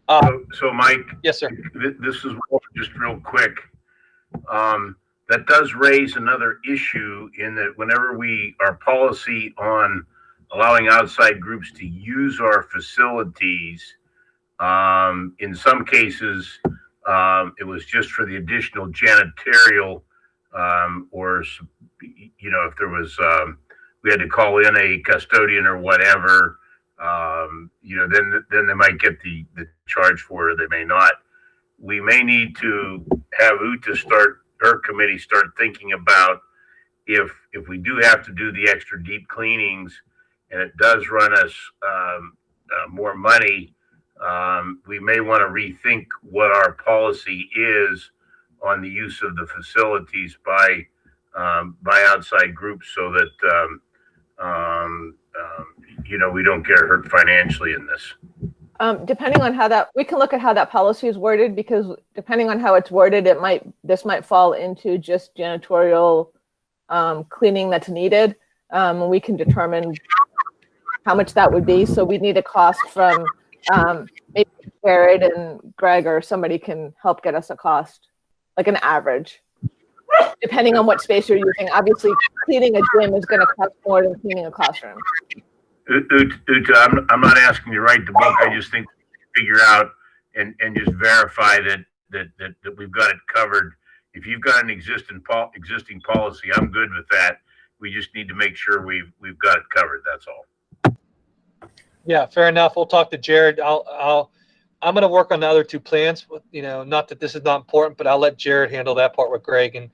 [SPEAKER 9] So Mike.
[SPEAKER 1] Yes, sir.
[SPEAKER 9] This is just real quick. That does raise another issue in that whenever our policy on allowing outside groups to use our facilities, in some cases, it was just for the additional janitorial, or, if there was, we had to call in a custodian or whatever, then they might get the charge for it, or they may not. We may need to have her committee start thinking about if we do have to do the extra deep cleanings and it does run us more money, we may want to rethink what our policy is on the use of the facilities by outside groups, so that we don't get hurt financially in this.
[SPEAKER 6] Depending on how we can look at how that policy is worded, because depending on how it's worded, this might fall into just janitorial cleaning that's needed. And we can determine how much that would be. So we need a cost from maybe Jared and Greg, or somebody can help get us a cost, like an average, depending on what space you're using. Obviously, cleaning a gym is going to cost more than cleaning a classroom.
[SPEAKER 9] I'm not asking you to write the book. I just think figure out and just verify that we've got it covered. If you've got an existing policy, I'm good with that. We just need to make sure we've got it covered. That's all.
[SPEAKER 1] Yeah, fair enough. We'll talk to Jared. I'm going to work on the other two plans. Not that this is not important, but I'll let Jared handle that part with Greg and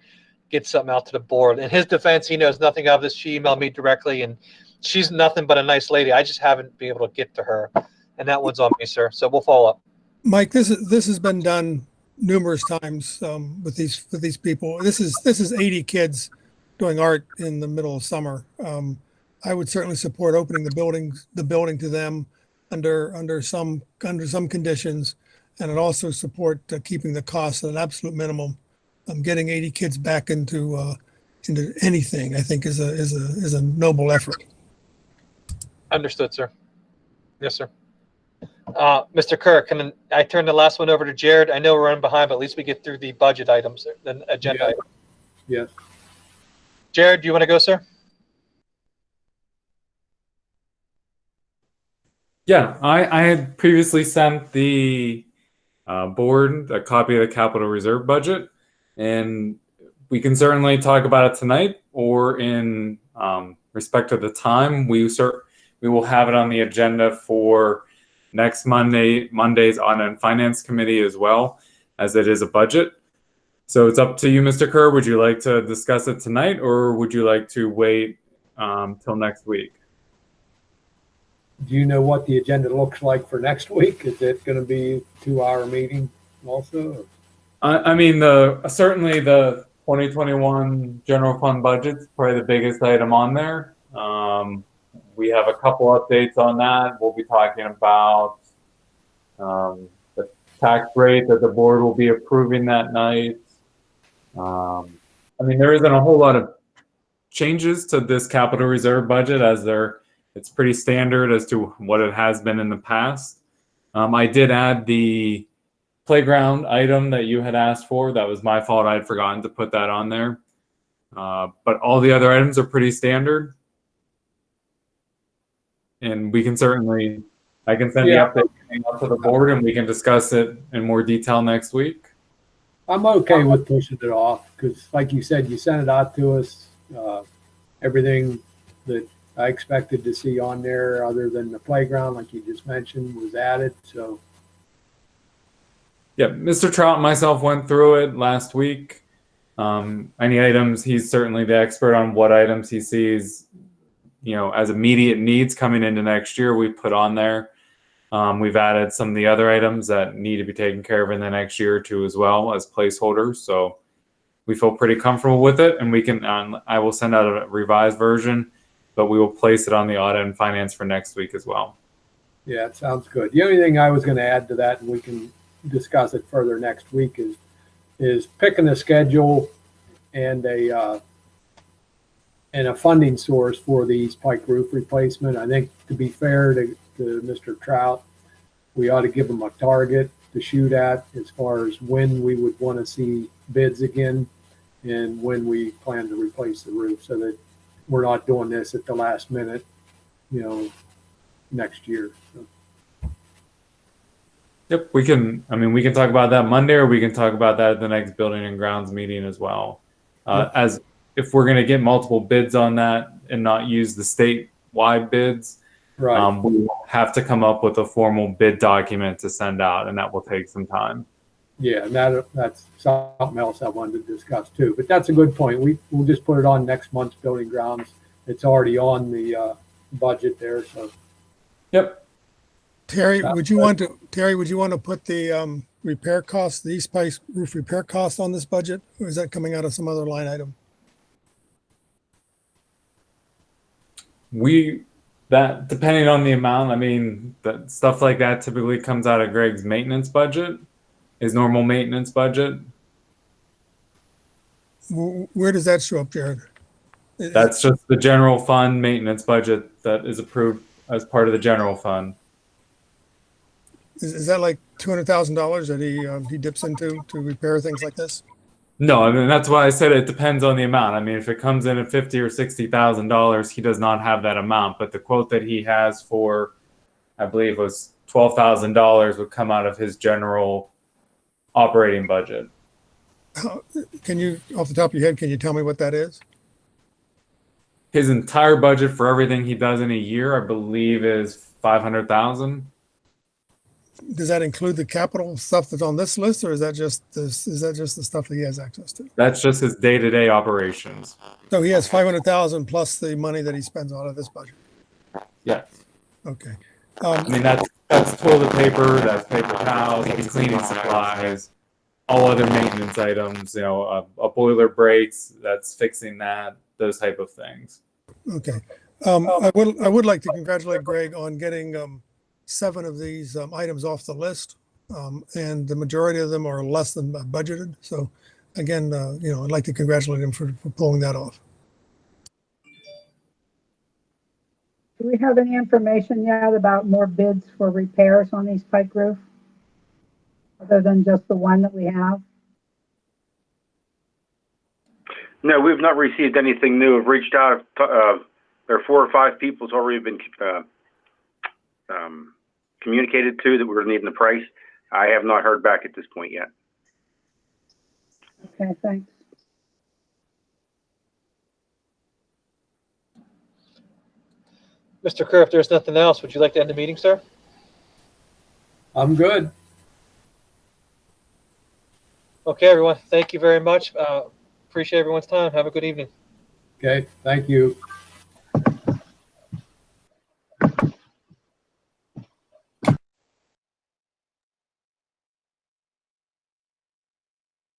[SPEAKER 1] get something out to the board. In his defense, he knows nothing of this. She emailed me directly, and she's nothing but a nice lady. I just haven't been able to get to her, and that one's on me, sir. So we'll follow up.
[SPEAKER 4] Mike, this has been done numerous times with these people. This is 80 kids doing art in the middle of summer. I would certainly support opening the building to them under some conditions, and I'd also support keeping the costs at an absolute minimum. Getting 80 kids back into anything, I think, is a noble effort.
[SPEAKER 1] Understood, sir. Yes, sir. Mr. Kirk, can I turn the last one over to Jared? I know we're running behind, but at least we get through the budget items, the agenda items.
[SPEAKER 2] Yes.
[SPEAKER 1] Jared, do you want to go, sir?
[SPEAKER 14] Yeah, I had previously sent the board a copy of the capital reserve budget, and we can certainly talk about it tonight, or in respect to the time, we will have it on the agenda for next Monday's Audit and Finance Committee, as well, as it is a budget. So it's up to you, Mr. Kerr. Would you like to discuss it tonight, or would you like to wait till next week?
[SPEAKER 2] Do you know what the agenda looks like for next week? Is it going to be a 2-hour meeting also?
[SPEAKER 14] I mean, certainly the 2021 general fund budget is probably the biggest item on there. We have a couple updates on that. We'll be talking about the tax rate that the board will be approving that night. I mean, there isn't a whole lot of changes to this capital reserve budget, as it's pretty standard as to what it has been in the past. I did add the playground item that you had asked for. That was my fault. I had forgotten to put that on there. But all the other items are pretty standard. And we can certainly, I can send the update up to the board, and we can discuss it in more detail next week.
[SPEAKER 2] I'm okay with pushing it off because, like you said, you sent it out to us. Everything that I expected to see on there, other than the playground, like you just mentioned, was added. So,
[SPEAKER 14] yeah, Mr. Trout and myself went through it last week. Any items, he's certainly the expert on what items he sees, as immediate needs coming into next year. We put on there. We've added some of the other items that need to be taken care of in the next year or two as well as placeholders. So we feel pretty comfortable with it, and we can. I will send out a revised version, but we will place it on the audit and finance for next week as well.
[SPEAKER 2] Yeah, it sounds good. The only thing I was going to add to that, and we can discuss it further next week, is picking a schedule and a funding source for these pike roof replacement. I think, to be fair to Mr. Trout, we ought to give him a target to shoot at as far as when we would want to see bids again and when we plan to replace the roof, so that we're not doing this at the last minute, next year. So.
[SPEAKER 14] Yep, we can talk about that Monday, or we can talk about that at the next building and grounds meeting as well. As if we're going to get multiple bids on that and not use the statewide bids,
[SPEAKER 2] right.
[SPEAKER 14] We will have to come up with a formal bid document to send out, and that will take some time.
[SPEAKER 2] Yeah, and that's something else I wanted to discuss too. But that's a good point. We'll just put it on next month's building grounds. It's already on the budget there, so.
[SPEAKER 14] Yep.
[SPEAKER 4] Terry, would you want to put the repair costs, the East Spice roof repair costs on this budget, or is that coming out of some other line item?
[SPEAKER 14] That depending on the amount, I mean, that stuff like that typically comes out of Greg's maintenance budget, his normal maintenance budget.
[SPEAKER 4] Where does that show up, Jared?
[SPEAKER 14] That's just the general fund maintenance budget that is approved as part of the general fund.
[SPEAKER 4] Is that like $200,000 that he dips into to repair things like this?
[SPEAKER 14] No, I mean that's why I said it depends on the amount. I mean, if it comes in at $50,000 or $60,000, he does not have that amount. But the quote that he has for, I believe, was $12,000 would come out of his general operating budget.
[SPEAKER 4] Can you, off the top of your head, can you tell me what that is?
[SPEAKER 14] His entire budget for everything he does in a year, I believe, is $500,000.
[SPEAKER 4] Does that include the capital stuff that's on this list, or is that just this? Is that just the stuff that he has access to?
[SPEAKER 14] That's just his day-to-day operations.
[SPEAKER 4] So he has 500,000 plus the money that he spends out of this budget.
[SPEAKER 14] Yes.
[SPEAKER 4] Okay.
[SPEAKER 14] I mean that's toilet paper, that's paper towels, that's cleaning supplies, all other maintenance items. You know, a boiler breaks, that's fixing that, those type of things.
[SPEAKER 4] Okay. I would like to congratulate Greg on getting 7 of these items off the list, and the majority of them are less than budgeted. So, again, I'd like to congratulate him for pulling that off.
[SPEAKER 10] Do we have any information yet about more bids for repairs on these pike roof, other than just the one that we have?
[SPEAKER 3] No, we've not received anything new. I've reached out. There are 4 or 5 people who's already been communicated to that we're needing the price. I have not heard back at this point yet.
[SPEAKER 10] Okay, thanks.
[SPEAKER 1] Mr. Kerr, if there's nothing else, would you like to end the meeting, sir?
[SPEAKER 2] I'm good.
[SPEAKER 1] Okay, everyone. Thank you very much. Appreciate everyone's time. Have a good evening.
[SPEAKER 2] Okay, thank you.